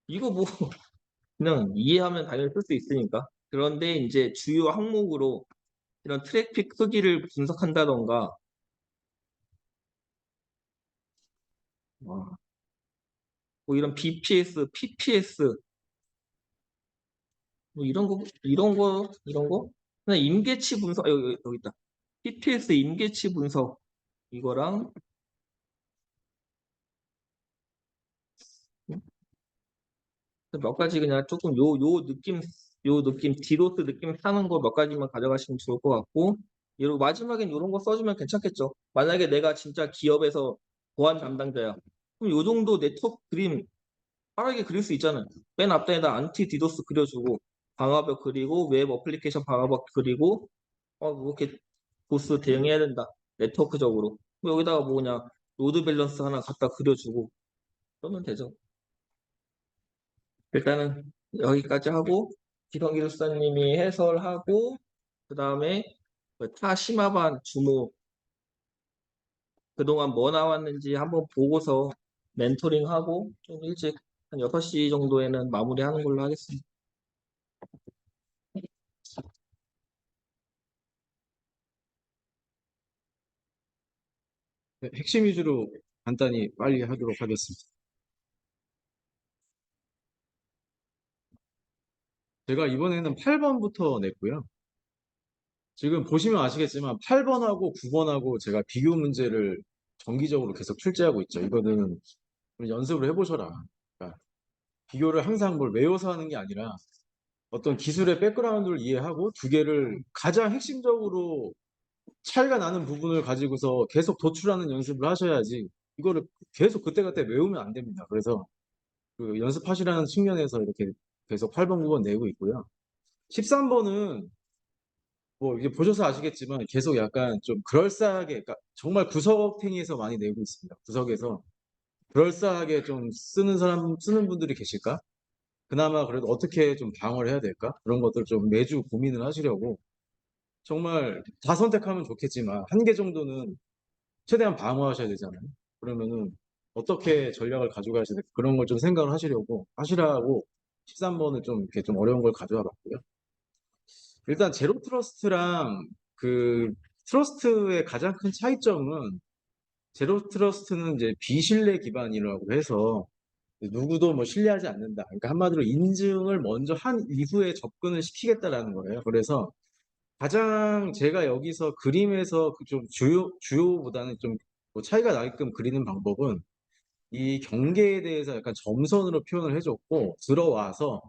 이거 뭐 그냥 이해하면 당연히 쓸 수 있으니까. 그런데 이제 주요 항목으로 이런 트래픽 크기를 분석한다던가 뭐 이런 BPS, PPS 뭐 이런 거 그냥 임계치 분석 여기 있다. PPS 임계치 분석 이거랑 몇 가지 그냥 조금 요 느낌 디도스 느낌 사는 거 몇 가지만 가져가시면 좋을 것 같고 요 마지막엔 이런 거 써주면 괜찮겠죠. 만약에 내가 진짜 기업에서 보안 담당자야. 그럼 요 정도 네트워크 그림 빠르게 그릴 수 있잖아요. 맨 앞단에다 안티 디도스 그려주고 방화벽 그리고 웹 어플리케이션 방화벽 그리고 뭐 이렇게 보스 대응해야 된다. 네트워크적으로. 그럼 여기다가 뭐냐 로드 밸런스 하나 갖다 그려주고 그러면 되죠. 일단은 여기까지 하고 기성기 수사님이 해설하고 그 다음에 타 심화반 주모 그동안 뭐 나왔는지 한번 보고서 멘토링하고 좀 일찍 한 6시 정도에는 마무리하는 걸로 하겠습니다. 네, 핵심 위주로 간단히 빨리 하도록 하겠습니다. 제가 이번에는 8번부터 냈고요. 지금 보시면 아시겠지만 8번하고 9번하고 제가 비교 문제를 정기적으로 계속 출제하고 있죠. 이거는 연습을 해보셔라. 그러니까 비교를 항상 뭘 외워서 하는 게 아니라 어떤 기술의 백그라운드를 이해하고 두 개를 가장 핵심적으로 차이가 나는 부분을 가지고서 계속 도출하는 연습을 하셔야지 이거를 계속 그때그때 외우면 안 됩니다. 그래서 그 연습하시라는 측면에서 이렇게 계속 8번, 9번 내고 있고요. 13번은 뭐 이제 보셔서 아시겠지만 계속 약간 좀 그럴싸하게, 그러니까 정말 구석탱이에서 많이 내고 있습니다. 구석에서 그럴싸하게 좀 쓰는 분들이 계실까? 그나마 그래도 어떻게 좀 방어를 해야 될까? 그런 것들 좀 매주 고민을 하시려고 정말 다 선택하면 좋겠지만 한 개 정도는 최대한 방어하셔야 되잖아요. 그러면은 어떻게 전략을 가져가셔야 될까? 그런 걸 좀 생각을 하시려고 하시라고 13번을 좀 이렇게 좀 어려운 걸 가져와 봤고요. 일단 제로 트러스트랑 그 트러스트의 가장 큰 차이점은 제로 트러스트는 이제 비신뢰 기반이라고 해서 누구도 뭐 신뢰하지 않는다. 그러니까 한마디로 인증을 먼저 한 이후에 접근을 시키겠다라는 거예요. 그래서 가장 제가 여기서 그림에서 그좀 주요보다는 좀뭐 차이가 나게끔 그리는 방법은 이 경계에 대해서 약간 점선으로 표현을 해줬고 들어와서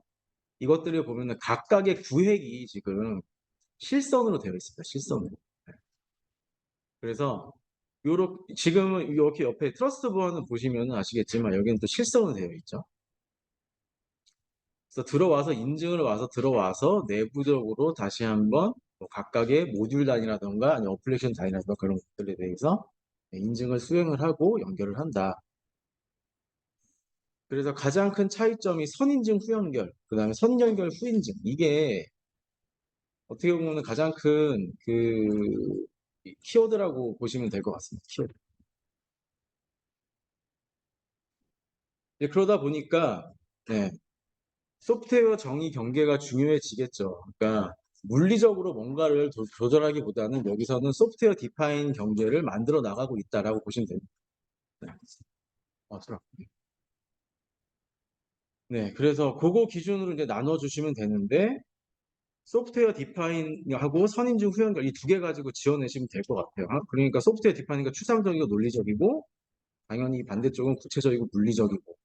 이것들을 보면은 각각의 구획이 지금 실선으로 되어 있습니다. 실선으로. 그래서 요렇게 지금은 이렇게 옆에 트러스트 보안은 보시면 아시겠지만 여기는 또 실선으로 되어 있죠. 그래서 들어와서 인증을 와서 들어와서 내부적으로 다시 한번 뭐 각각의 모듈 단위라던가 아니면 어플리케이션 단위라던가 그런 것들에 대해서 인증을 수행을 하고 연결을 한다. 그래서 가장 큰 차이점이 선인증 후연결, 그 다음에 선연결 후인증. 이게 어떻게 보면 가장 큰 그 키워드라고 보시면 될 것 같습니다. 키워드. 그러다 보니까 네, 소프트웨어 정의 경계가 중요해지겠죠. 그러니까 물리적으로 뭔가를 조절하기보다는 여기서는 소프트웨어 디파인 경계를 만들어 나가고 있다라고 보시면 됩니다. 네. 맞죠? 네, 그래서 그거 기준으로 이제 나눠주시면 되는데 소프트웨어 디파인하고 선인증 후연결 이 두 개 가지고 지어내시면 될 것 같아요. 그러니까 소프트웨어 디파인이니까 추상적이고 논리적이고 당연히 반대쪽은 구체적이고 물리적이고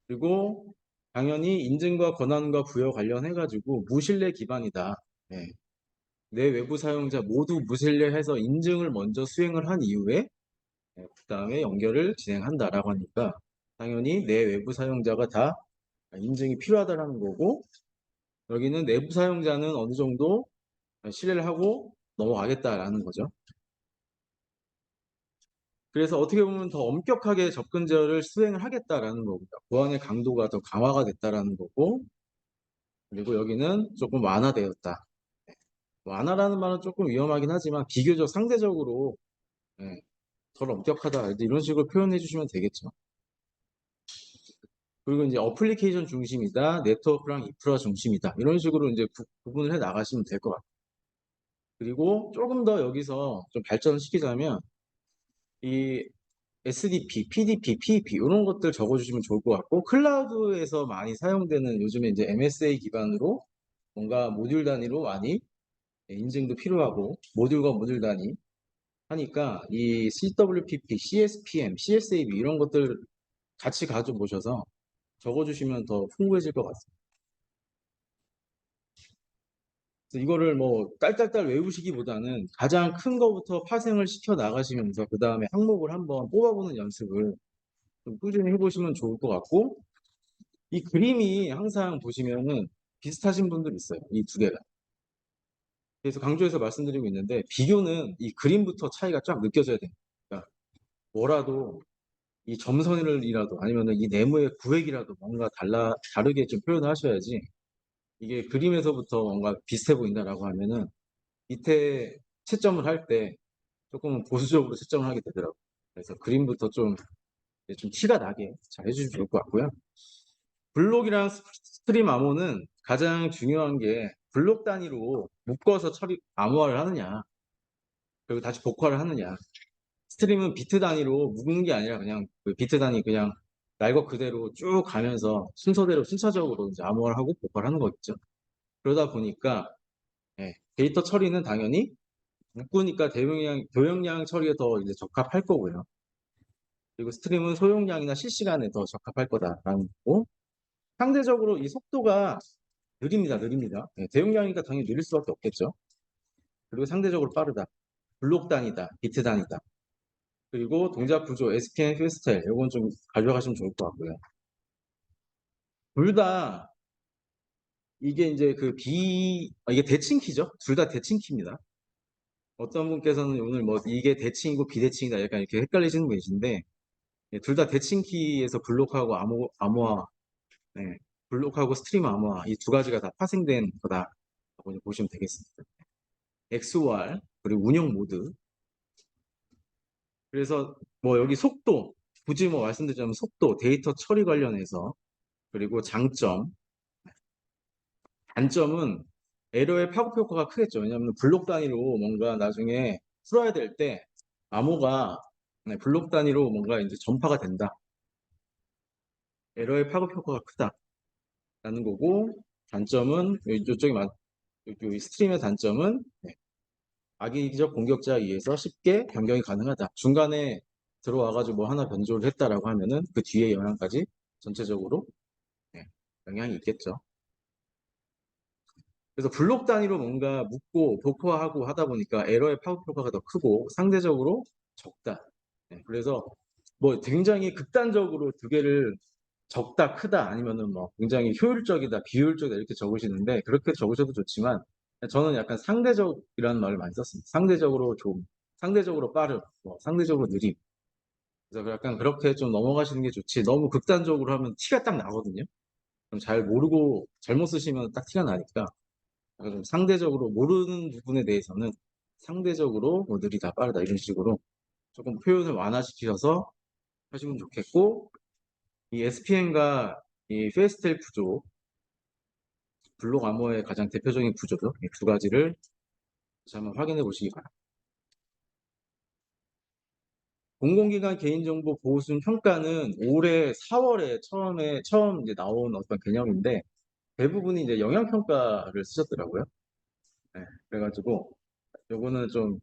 그리고 당연히 인증과 권한과 부여 관련해가지고 무신뢰 기반이다. 네. 내 외부 사용자 모두 무신뢰해서 인증을 먼저 수행을 한 이후에 그 다음에 연결을 진행한다라고 하니까 당연히 내 외부 사용자가 다 인증이 필요하다라는 거고 여기는 내부 사용자는 어느 정도 신뢰를 하고 넘어가겠다라는 거죠. 그래서 어떻게 보면 더 엄격하게 접근 제어를 수행을 하겠다라는 겁니다. 보안의 강도가 더 강화가 됐다라는 거고 그리고 여기는 조금 완화되었다. 완화라는 말은 조금 위험하긴 하지만 비교적 상대적으로 예, 덜 엄격하다 이런 식으로 표현해 주시면 되겠죠. 그리고 이제 어플리케이션 중심이다, 네트워크랑 인프라 중심이다 이런 식으로 이제 구분을 해 나가시면 될 것 같아요. 그리고 조금 더 여기서 좀 발전을 시키자면 이 SDP, PDP, PEP 이런 것들 적어주시면 좋을 것 같고 클라우드에서 많이 사용되는 요즘에 이제 MSA 기반으로 뭔가 모듈 단위로 많이 인증도 필요하고 모듈과 모듈 단위 하니까 이 CWPP, CSPM, CSAB 이런 것들 같이 가져보셔서 적어주시면 더 풍부해질 것 같습니다. 그래서 이거를 뭐 딸딸딸 외우시기보다는 가장 큰 거부터 파생을 시켜 나가시면서 그 다음에 항목을 한번 뽑아보는 연습을 좀 꾸준히 해보시면 좋을 것 같고, 이 그림이 항상 보시면은 비슷하신 분들 있어요. 이 두 개가. 그래서 강조해서 말씀드리고 있는데, 비교는 이 그림부터 차이가 쫙 느껴져야 됩니다. 그러니까 뭐라도 이 점선이라도 아니면은 이 네모의 구획이라도 뭔가 다르게 좀 표현을 하셔야지, 이게 그림에서부터 뭔가 비슷해 보인다라고 하면은 밑에 채점을 할 때 조금 보수적으로 채점을 하게 되더라고요. 그래서 그림부터 좀 티가 나게 잘 해주시면 좋을 것 같고요. 블록이랑 스트림 암호는 가장 중요한 게 블록 단위로 묶어서 암호화를 하느냐, 그리고 다시 복화를 하느냐. 스트림은 비트 단위로 묶는 게 아니라 그냥 그 비트 단위 그냥 날 것 그대로 쭉 가면서 순서대로 순차적으로 이제 암호화를 하고 복화를 하는 거겠죠. 그러다 보니까 데이터 처리는 당연히 묶으니까 교용량 처리에 더 이제 적합할 거고요. 그리고 스트림은 소용량이나 실시간에 더 적합할 거다라는 거고, 상대적으로 이 속도가 느립니다. 대용량이니까 당연히 느릴 수밖에 없겠죠. 그리고 상대적으로 빠르다. 블록 단위다. 비트 단위다. 그리고 동작 구조, SPN, 필스타일, 이건 좀 가져가시면 좋을 것 같고요. 둘 다 이게 이제 이게 대칭키죠. 둘 다 대칭키입니다. 어떤 분께서는 오늘 뭐 이게 대칭이고 비대칭이다 약간 이렇게 헷갈리시는 분이신데, 둘 다 대칭키에서 블록하고 암호화, 네, 블록하고 스트림 암호화 이 두 가지가 다 파생된 거다라고 보시면 되겠습니다. XOR 그리고 운영 모드. 그래서 뭐 여기 속도, 굳이 뭐 말씀드리자면 속도, 데이터 처리 관련해서, 그리고 단점은 에러의 파급 효과가 크겠죠. 왜냐하면 블록 단위로 뭔가 나중에 풀어야 될 때 암호가 블록 단위로 뭔가 이제 전파가 된다. 에러의 파급 효과가 크다라는 거고, 단점은 이 스트림의 단점은 악의적 공격자에 의해서 쉽게 변경이 가능하다. 중간에 들어와가지고 뭐 하나 변조를 했다라고 하면은 그 뒤에 영향까지 전체적으로 영향이 있겠죠. 그래서 블록 단위로 뭔가 묶고 복화하고 하다 보니까 에러의 파급 효과가 더 크고 상대적으로 적다. 그래서 뭐 굉장히 극단적으로 두 개를 적다, 크다 아니면은 뭐 굉장히 효율적이다, 비효율적이다 이렇게 적으시는데, 그렇게 적으셔도 좋지만 저는 약간 상대적이라는 말을 많이 썼습니다. 상대적으로 좀, 상대적으로 빠르, 뭐 상대적으로 느림. 그래서 약간 그렇게 좀 넘어가시는 게 좋지, 너무 극단적으로 하면 티가 딱 나거든요. 좀 잘 모르고 잘못 쓰시면 딱 티가 나니까, 좀 상대적으로 모르는 부분에 대해서는 상대적으로 뭐 느리다, 빠르다 이런 식으로 조금 표현을 완화시키셔서 하시면 좋겠고, 이 SPN과 이 페스텔 구조, 블록 암호의 가장 대표적인 구조죠. 이 두 가지를 다시 한번 확인해 보시기 바랍니다. 공공기관 개인정보 보호수준 평가는 올해 4월에 처음 이제 나온 어떤 개념인데, 대부분이 이제 영향평가를 쓰셨더라고요. 그래가지고 요거는 좀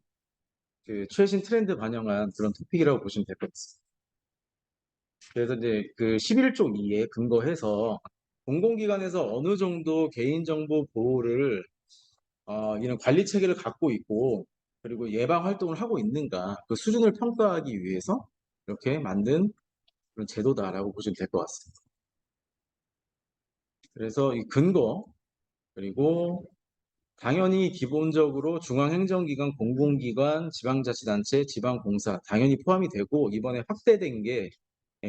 그 최신 트렌드 반영한 그런 토픽이라고 보시면 될 것 같습니다. 그래서 이제 그 11조 2에 근거해서 공공기관에서 어느 정도 개인정보 보호를 이런 관리 체계를 갖고 있고, 그리고 예방 활동을 하고 있는가, 그 수준을 평가하기 위해서 이렇게 만든 그런 제도다라고 보시면 될 것 같습니다. 그래서 이 근거, 그리고 당연히 기본적으로 중앙행정기관, 공공기관, 지방자치단체, 지방공사 당연히 포함이 되고, 이번에 확대된 게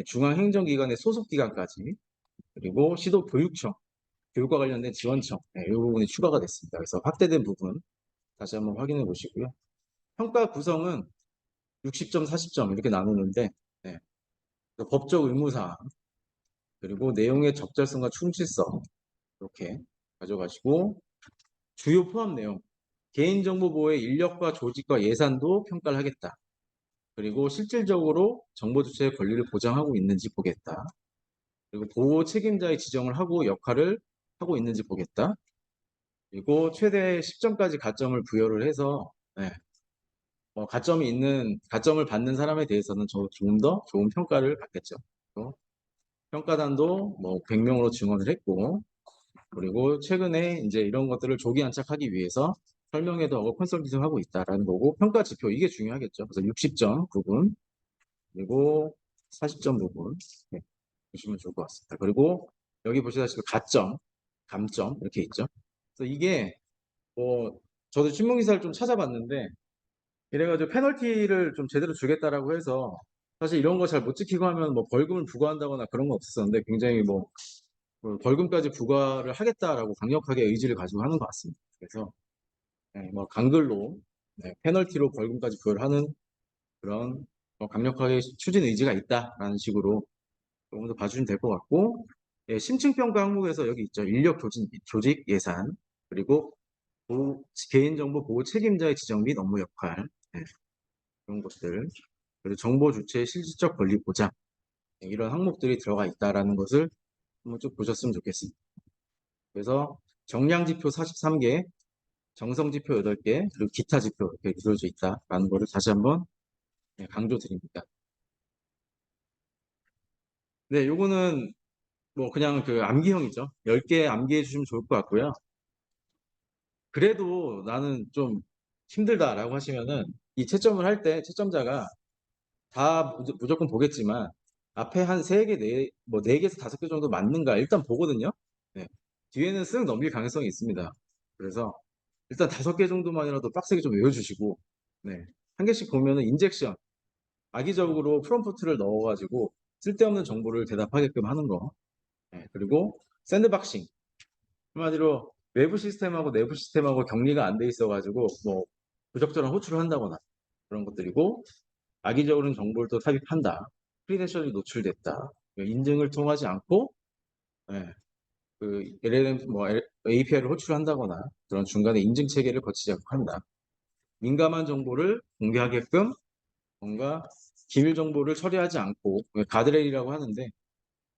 중앙행정기관의 소속기관까지, 그리고 시도교육청, 교육과 관련된 지원청, 이 부분이 추가가 됐습니다. 그래서 확대된 부분 다시 한번 확인해 보시고요. 평가 구성은 60점, 40점 이렇게 나누는데, 법적 의무사항, 그리고 내용의 적절성과 충실성 이렇게 가져가시고, 주요 포함 내용, 개인정보 보호의 인력과 조직과 예산도 평가를 하겠다. 그리고 실질적으로 정보 주체의 권리를 보장하고 있는지 보겠다. 그리고 보호 책임자의 지정을 하고 역할을 하고 있는지 보겠다. 그리고 최대 10점까지 가점을 부여를 해서 가점을 받는 사람에 대해서는 조금 더 좋은 평가를 받겠죠. 또 평가단도 뭐 100명으로 증원을 했고, 그리고 최근에 이제 이런 것들을 조기 안착하기 위해서 설명회도 하고 컨설팅을 하고 있다라는 거고, 평가 지표 이게 중요하겠죠. 그래서 60점 부분, 그리고 40점 부분 보시면 좋을 것 같습니다. 그리고 여기 보시다시피 가점, 감점 이렇게 있죠. 그래서 이게 뭐 저도 신문 기사를 좀 찾아봤는데 이래가지고 페널티를 좀 제대로 주겠다라고 해서 사실 이런 거 잘 못 지키고 하면 뭐 벌금을 부과한다거나 그런 거 없었는데 굉장히 뭐 벌금까지 부과를 하겠다라고 강력하게 의지를 가지고 하는 것 같습니다. 그래서 뭐 강글로 페널티로 벌금까지 부여를 하는 그런 강력하게 추진 의지가 있다라는 식으로 조금 더 봐주시면 될 것 같고 심층평가 항목에서 여기 있죠. 인력 조직 예산 그리고 개인정보 보호 책임자의 지정 및 업무 역할 이런 것들 그리고 정보 주체의 실질적 권리 보장 이런 항목들이 들어가 있다라는 것을 한번 쭉 보셨으면 좋겠습니다. 그래서 정량 지표 43개, 정성 지표 8개, 그리고 기타 지표 이렇게 이루어져 있다라는 것을 다시 한번 강조드립니다. 네, 요거는 뭐 그냥 그 암기형이죠. 10개 암기해 주시면 좋을 것 같고요. 그래도 나는 좀 힘들다라고 하시면은 이 채점을 할 때 채점자가 다 무조건 보겠지만 앞에 한 3개, 뭐 4개에서 5개 정도 맞는가 일단 보거든요. 네. 뒤에는 쓱 넘길 가능성이 있습니다. 그래서 일단 5개 정도만이라도 빡세게 좀 외워주시고 네. 한 개씩 보면은 인젝션 악의적으로 프롬프트를 넣어가지고 쓸데없는 정보를 대답하게끔 하는 거 그리고 샌드박싱 한마디로 외부 시스템하고 내부 시스템하고 격리가 안 돼 있어가지고 뭐 부적절한 호출을 한다거나 그런 것들이고 악의적으로는 정보를 또 삽입한다. 크리덴셜이 노출됐다. 인증을 통하지 않고 그 LLM 뭐 API를 호출한다거나 그런 중간에 인증 체계를 거치지 않고 한다. 민감한 정보를 공개하게끔 뭔가 기밀 정보를 처리하지 않고 가드레일이라고 하는데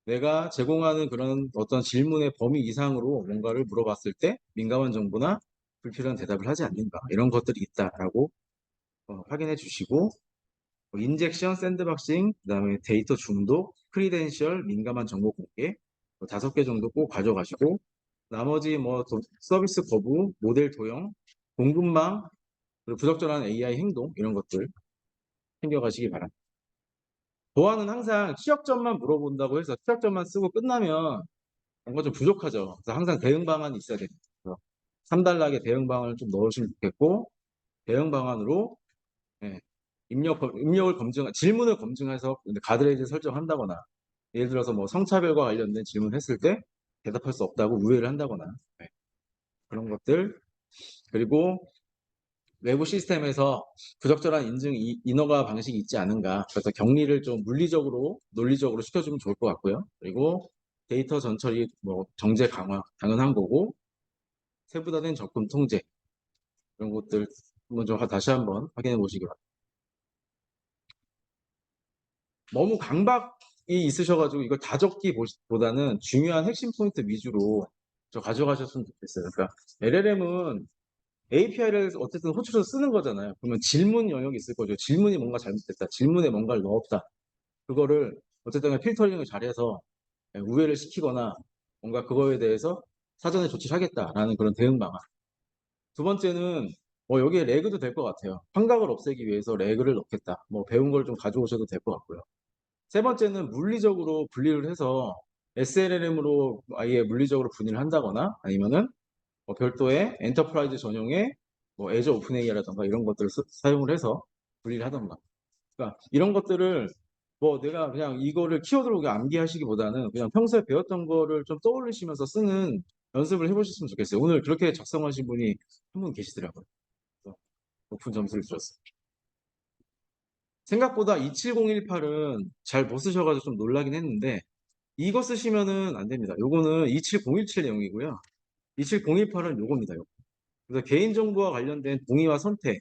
내가 제공하는 그런 어떤 질문의 범위 이상으로 뭔가를 물어봤을 때 민감한 정보나 불필요한 대답을 하지 않는가 이런 것들이 있다라고 확인해 주시고 인젝션, 샌드박싱, 그다음에 데이터 중독, 크리덴셜, 민감한 정보 공개 5개 정도 꼭 가져가시고 나머지 뭐 서비스 거부, 모델 도용, 공급망, 그리고 부적절한 AI 행동 이런 것들 챙겨가시기 바랍니다. 보안은 항상 취약점만 물어본다고 해서 취약점만 쓰고 끝나면 뭔가 좀 부족하죠. 그래서 항상 대응 방안이 있어야 됩니다. 3단락에 대응 방안을 좀 넣으시면 좋겠고 대응 방안으로 입력을 질문을 검증해서 가드레일을 설정한다거나 예를 들어서 뭐 성차별과 관련된 질문했을 때 대답할 수 없다고 우회를 한다거나 그런 것들 그리고 외부 시스템에서 부적절한 인증 인허가 방식이 있지 않은가 그래서 격리를 좀 물리적으로 논리적으로 시켜주면 좋을 것 같고요. 그리고 데이터 전처리 뭐 정제 강화 당연한 거고 세분화된 적금 통제 이런 것들 먼저 다시 한번 확인해 보시기 바랍니다. 너무 강박이 있으셔가지고 이걸 다 적기 보다는 중요한 핵심 포인트 위주로 가져가셨으면 좋겠어요. 그러니까 LLM은 API를 어쨌든 호출해서 쓰는 거잖아요. 그러면 질문 영역이 있을 거죠. 질문이 뭔가 잘못됐다. 질문에 뭔가를 넣었다. 그거를 어쨌든 필터링을 잘해서 우회를 시키거나 뭔가 그거에 대해서 사전에 조치를 하겠다라는 그런 대응 방안. 두 번째는 여기에 레그도 될 것 같아요. 환각을 없애기 위해서 레그를 넣겠다. 뭐 배운 걸 좀 가져오셔도 될 것 같고요. 세 번째는 물리적으로 분리를 해서 SLM으로 아예 물리적으로 분리를 한다거나 아니면은 별도의 엔터프라이즈 전용의 뭐 애저 오픈 AI라던가 이런 것들을 사용을 해서 분리를 하던가. 그러니까 이런 것들을 뭐 내가 그냥 이거를 키워드로 암기하시기보다는 그냥 평소에 배웠던 거를 좀 떠올리시면서 쓰는 연습을 해보셨으면 좋겠어요. 오늘 그렇게 작성하신 분이 한 분 계시더라고요. 그래서 높은 점수를 주셨어요. 생각보다 27018은 잘 못 쓰셔가지고 좀 놀라긴 했는데 이거 쓰시면은 안 됩니다. 요거는 27017 내용이고요. 27018은 요겁니다. 요거. 그래서 개인정보와 관련된 동의와 선택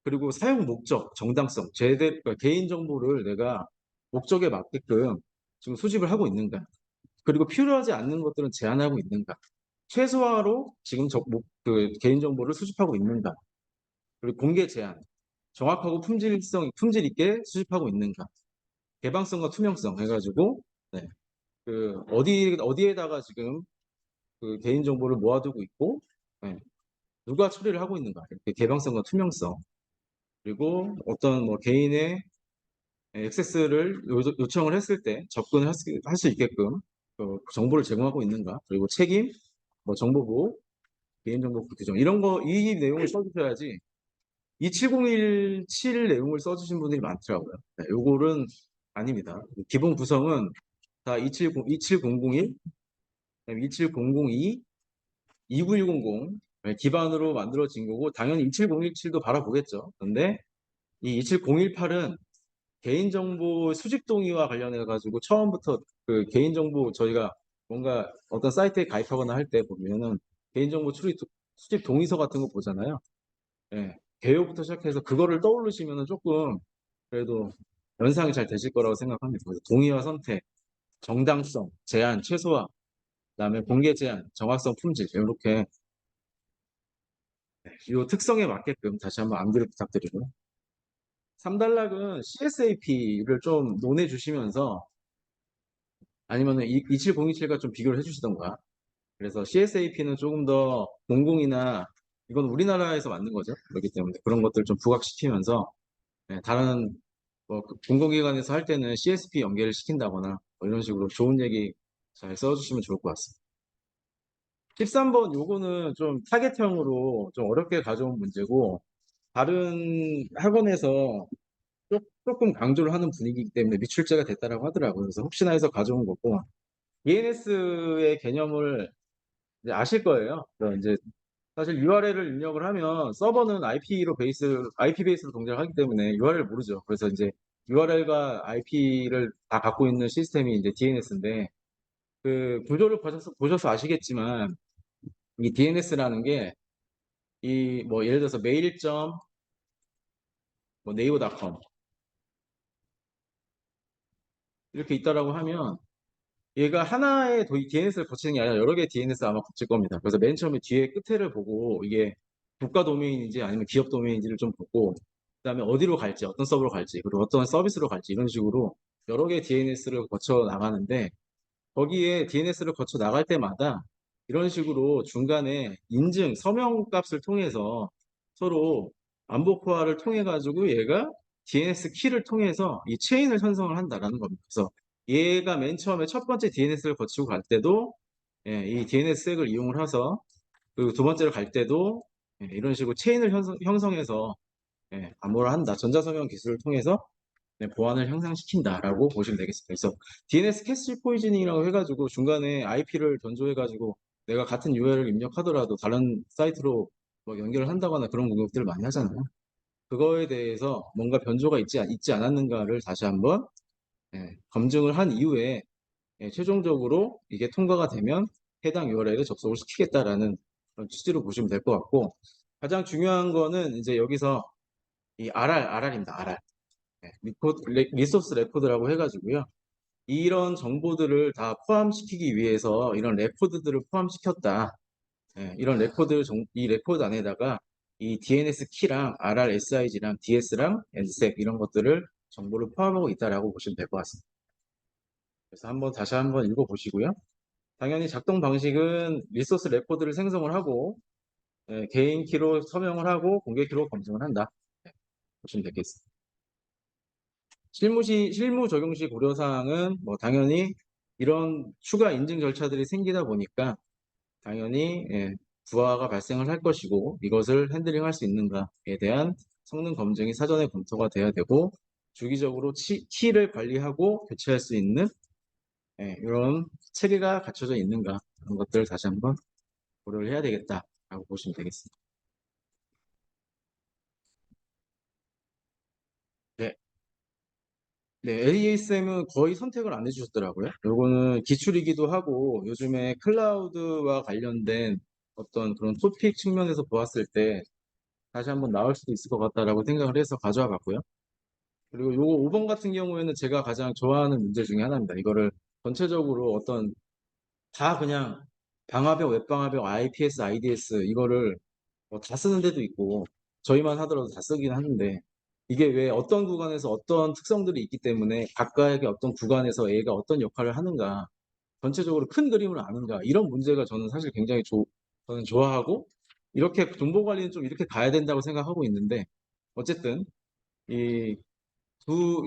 그리고 사용 목적, 정당성, 그러니까 개인정보를 내가 목적에 맞게끔 지금 수집을 하고 있는가 그리고 필요하지 않는 것들은 제한하고 있는가 최소화로 지금 그 개인정보를 수집하고 있는가 그리고 공개 제한 정확하고 품질 있게 수집하고 있는가 개방성과 투명성 해가지고 그 어디에다가 지금 그 개인정보를 모아두고 있고 누가 처리를 하고 있는가 이렇게 개방성과 투명성 그리고 어떤 뭐 개인의 액세스를 요청을 했을 때 접근을 할 수 있게끔 정보를 제공하고 있는가, 그리고 책임, 뭐 정보보호, 개인정보 규정 이런 거 이 내용을 써주셔야지 27017 내용을 써주신 분들이 많더라고요. 네, 요거는 아닙니다. 기본 구성은 다 27001, 27002, 29100 기반으로 만들어진 거고 당연히 27017도 바라보겠죠. 근데 이 27018은 개인정보 수집 동의와 관련해 가지고 처음부터 그 개인정보 저희가 뭔가 어떤 사이트에 가입하거나 할 때 보면은 개인정보 수집 동의서 같은 거 보잖아요. 예, 개요부터 시작해서 그거를 떠올리시면은 조금 그래도 연상이 잘 되실 거라고 생각합니다. 그래서 동의와 선택, 정당성, 제한, 최소화, 그다음에 공개 제한, 정확성, 품질 이렇게 이 특성에 맞게끔 다시 한번 암기를 부탁드리고요. 3단락은 CSAP를 좀 논해 주시면서 아니면은 27027과 좀 비교를 해주시던가. 그래서 CSAP는 조금 더 공공이나 이건 우리나라에서 만든 거죠. 그렇기 때문에 그런 것들 좀 부각시키면서 다른 그 공공기관에서 할 때는 CSP 연계를 시킨다거나 뭐 이런 식으로 좋은 얘기 잘 써주시면 좋을 것 같습니다. 13번 요거는 좀 타겟형으로 좀 어렵게 가져온 문제고 다른 학원에서 조금 강조를 하는 분위기이기 때문에 미출제가 됐다라고 하더라고요. 그래서 혹시나 해서 가져온 거고 DNS의 개념을 이제 아실 거예요. 그래서 이제 사실 URL을 입력을 하면 서버는 IP 베이스로 동작을 하기 때문에 URL을 모르죠. 그래서 이제 URL과 IP를 다 갖고 있는 시스템이 이제 DNS인데 그 구조를 보셔서 아시겠지만 이 DNS라는 게 이 뭐 예를 들어서 메일.뭐 네이버닷컴 이렇게 있다라고 하면 얘가 하나의 DNS를 거치는 게 아니라 여러 개의 DNS 아마 거칠 겁니다. 그래서 맨 처음에 뒤에 끝에를 보고 이게 국가 도메인인지 아니면 기업 도메인인지를 좀 보고 그다음에 어디로 갈지, 어떤 서버로 갈지, 그리고 어떤 서비스로 갈지 이런 식으로 여러 개의 DNS를 거쳐 나가는데 거기에 DNS를 거쳐 나갈 때마다 이런 식으로 중간에 인증, 서명 값을 통해서 서로 안보 코어를 통해 가지고 얘가 DNS 키를 통해서 이 체인을 형성을 한다라는 겁니다. 그래서 얘가 맨 처음에 첫 번째 DNS를 거치고 갈 때도 이 DNS 색을 이용을 해서 그리고 두 번째로 갈 때도 이런 식으로 체인을 형성해서 안보를 한다. 전자서명 기술을 통해서 보안을 향상시킨다라고 보시면 되겠습니다. 그래서 DNS 캐시 포이즈닝이라고 해가지고 중간에 IP를 변조해가지고 내가 같은 URL을 입력하더라도 다른 사이트로 뭐 연결을 한다거나 그런 공격들을 많이 하잖아요. 그거에 대해서 뭔가 변조가 있지 않았는가를 다시 한번 검증을 한 이후에 최종적으로 이게 통과가 되면 해당 URL에 접속을 시키겠다라는 그런 취지로 보시면 될 것 같고 가장 중요한 거는 이제 여기서 이 RR입니다. RR. 리소스 레코드라고 해가지고요. 이런 정보들을 다 포함시키기 위해서 이런 레코드들을 포함시켰다. 이 레코드 안에다가 이 DNS 키랑 RRSIG랑 DS랑 NSEC 이런 것들을 정보를 포함하고 있다라고 보시면 될 것 같습니다. 그래서 다시 한번 읽어보시고요. 당연히 작동 방식은 리소스 레코드를 생성을 하고 개인 키로 서명을 하고 공개 키로 검증을 한다. 보시면 되겠습니다. 실무 적용 시 고려사항은 뭐 당연히 이런 추가 인증 절차들이 생기다 보니까 당연히 부하가 발생을 할 것이고 이것을 핸들링할 수 있는가에 대한 성능 검증이 사전에 검토가 돼야 되고 주기적으로 키를 관리하고 교체할 수 있는 이런 체계가 갖춰져 있는가 그런 것들을 다시 한번 고려를 해야 되겠다라고 보시면 되겠습니다. 네. 네, ASM은 거의 선택을 안 해주셨더라고요. 요거는 기출이기도 하고 요즘에 클라우드와 관련된 어떤 그런 토픽 측면에서 보았을 때 다시 한번 나올 수도 있을 것 같다라고 생각을 해서 가져와 봤고요. 그리고 요거 5번 같은 경우에는 제가 가장 좋아하는 문제 중에 하나입니다. 이거를 전체적으로 다 그냥 방화벽, 웹방화벽, IPS, IDS 이거를 다 쓰는 데도 있고 저희만 하더라도 다 쓰긴 하는데 이게 왜 어떤 구간에서 어떤 특성들이 있기 때문에 각각의 어떤 구간에서 A가 어떤 역할을 하는가 전체적으로 큰 그림을 아는가 이런 문제가 저는 사실 굉장히 저는 좋아하고 이렇게 정보 관리는 좀 이렇게 가야 된다고 생각하고 있는데 어쨌든 이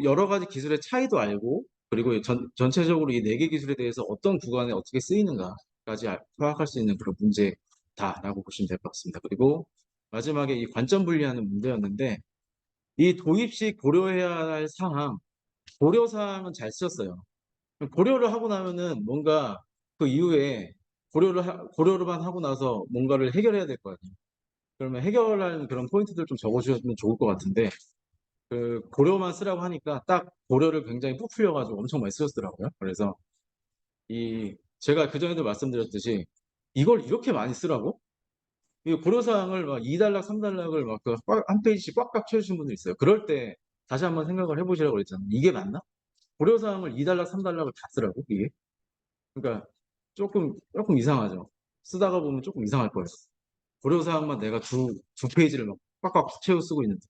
여러 가지 기술의 차이도 알고, 그리고 전체적으로 이 네 개 기술에 대해서 어떤 구간에 어떻게 쓰이는가까지 파악할 수 있는 그런 문제다라고 보시면 될 것 같습니다. 그리고 마지막에 이 관점 분리하는 문제였는데, 이 도입 시 고려해야 할 사항, 고려 사항은 잘 쓰셨어요. 고려를 하고 나면은 뭔가 그 이후에 고려를만 하고 나서 뭔가를 해결해야 될 거 아니에요. 그러면 해결할 그런 포인트들 좀 적어주셨으면 좋을 것 같은데, 그 고려만 쓰라고 하니까 딱 고려를 굉장히 부풀려가지고 엄청 많이 쓰셨더라고요. 그래서 제가 그전에도 말씀드렸듯이 이걸 이렇게 많이 쓰라고? 이 고려사항을 막 2단락, 3단락을 막 그 한 페이지씩 꽉꽉 채우신 분들 있어요. 그럴 때 다시 한번 생각을 해보시라고 그랬잖아요. 이게 맞나? 고려사항을 2단락, 3단락을 다 쓰라고? 이게? 그러니까 조금 이상하죠. 쓰다가 보면 조금 이상할 거예요. 고려사항만 내가 두 페이지를 막 꽉꽉 채워 쓰고 있는데.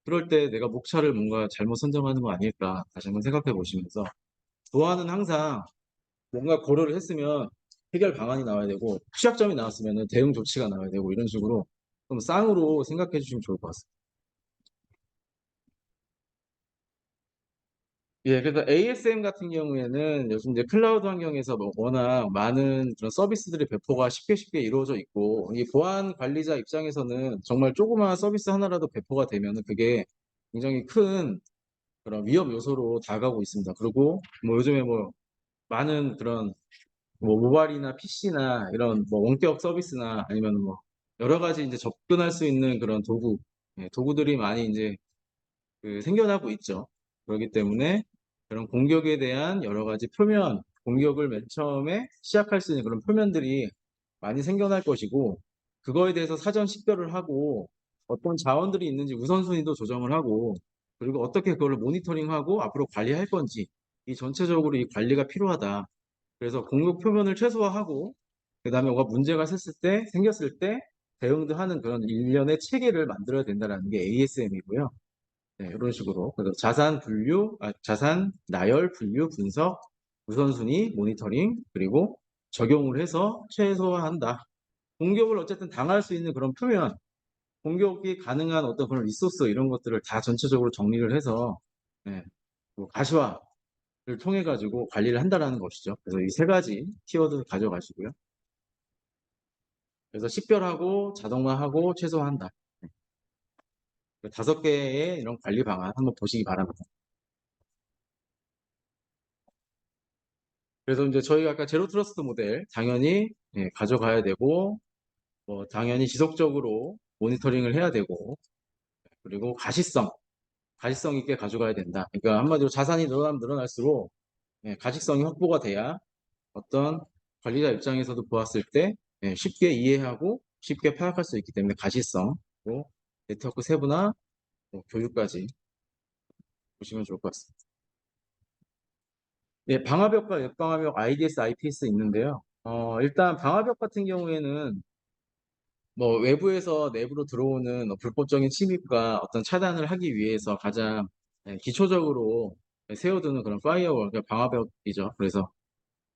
그럴 때 내가 목차를 뭔가 잘못 선정하는 거 아닐까 다시 한번 생각해 보시면서, 도안은 항상 뭔가 고려를 했으면 해결 방안이 나와야 되고, 취약점이 나왔으면 대응 조치가 나와야 되고, 이런 식으로 좀 쌍으로 생각해 주시면 좋을 것 같습니다. 예, 그래서 ASM 같은 경우에는 요즘 이제 클라우드 환경에서 뭐 워낙 많은 그런 서비스들이 배포가 쉽게 이루어져 있고, 이 보안 관리자 입장에서는 정말 조그마한 서비스 하나라도 배포가 되면은 그게 굉장히 큰 그런 위험 요소로 다가오고 있습니다. 그리고 뭐 요즘에 뭐 많은 그런 뭐 모바일이나 PC나 이런 뭐 원격 서비스나 아니면 뭐 여러 가지 이제 접근할 수 있는 그런 도구들이 많이 이제 생겨나고 있죠. 그렇기 때문에 그런 공격에 대한 여러 가지 공격을 맨 처음에 시작할 수 있는 그런 표면들이 많이 생겨날 것이고, 그거에 대해서 사전 식별을 하고 어떤 자원들이 있는지 우선순위도 조정을 하고, 그리고 어떻게 그걸 모니터링하고 앞으로 관리할 건지, 이 전체적으로 이 관리가 필요하다. 그래서 공격 표면을 최소화하고, 그다음에 뭐가 문제가 생겼을 때 대응도 하는 그런 일련의 체계를 만들어야 된다는 게 ASM이고요. 네, 이런 식으로. 그래서 자산, 나열, 분류, 분석, 우선순위, 모니터링, 그리고 적용을 해서 최소화한다. 공격을 어쨌든 당할 수 있는 그런 표면, 공격이 가능한 어떤 그런 리소스, 이런 것들을 다 전체적으로 정리를 해서, 네, 뭐 가시화를 통해 가지고 관리를 한다라는 것이죠. 그래서 이 세 가지 키워드 가져가시고요. 그래서 식별하고 자동화하고 최소화한다. 그 5개의 이런 관리 방안 한번 보시기 바랍니다. 그래서 이제 저희가 아까 제로 트러스트 모델 당연히 가져가야 되고, 뭐 당연히 지속적으로 모니터링을 해야 되고, 그리고 가시성 있게 가져가야 된다. 그러니까 한마디로 자산이 늘어나면 늘어날수록 가식성이 확보가 돼야 어떤 관리자 입장에서도 보았을 때 쉽게 이해하고 쉽게 파악할 수 있기 때문에 가시성, 그리고 네트워크 세분화, 뭐 교육까지 보시면 좋을 것 같습니다. 네, 방화벽과 역방화벽 IDS, IPS 있는데요. 일단 방화벽 같은 경우에는 뭐 외부에서 내부로 들어오는 불법적인 침입과 어떤 차단을 하기 위해서 가장 기초적으로 세워두는 그런 파이어월, 그러니까 방화벽이죠. 그래서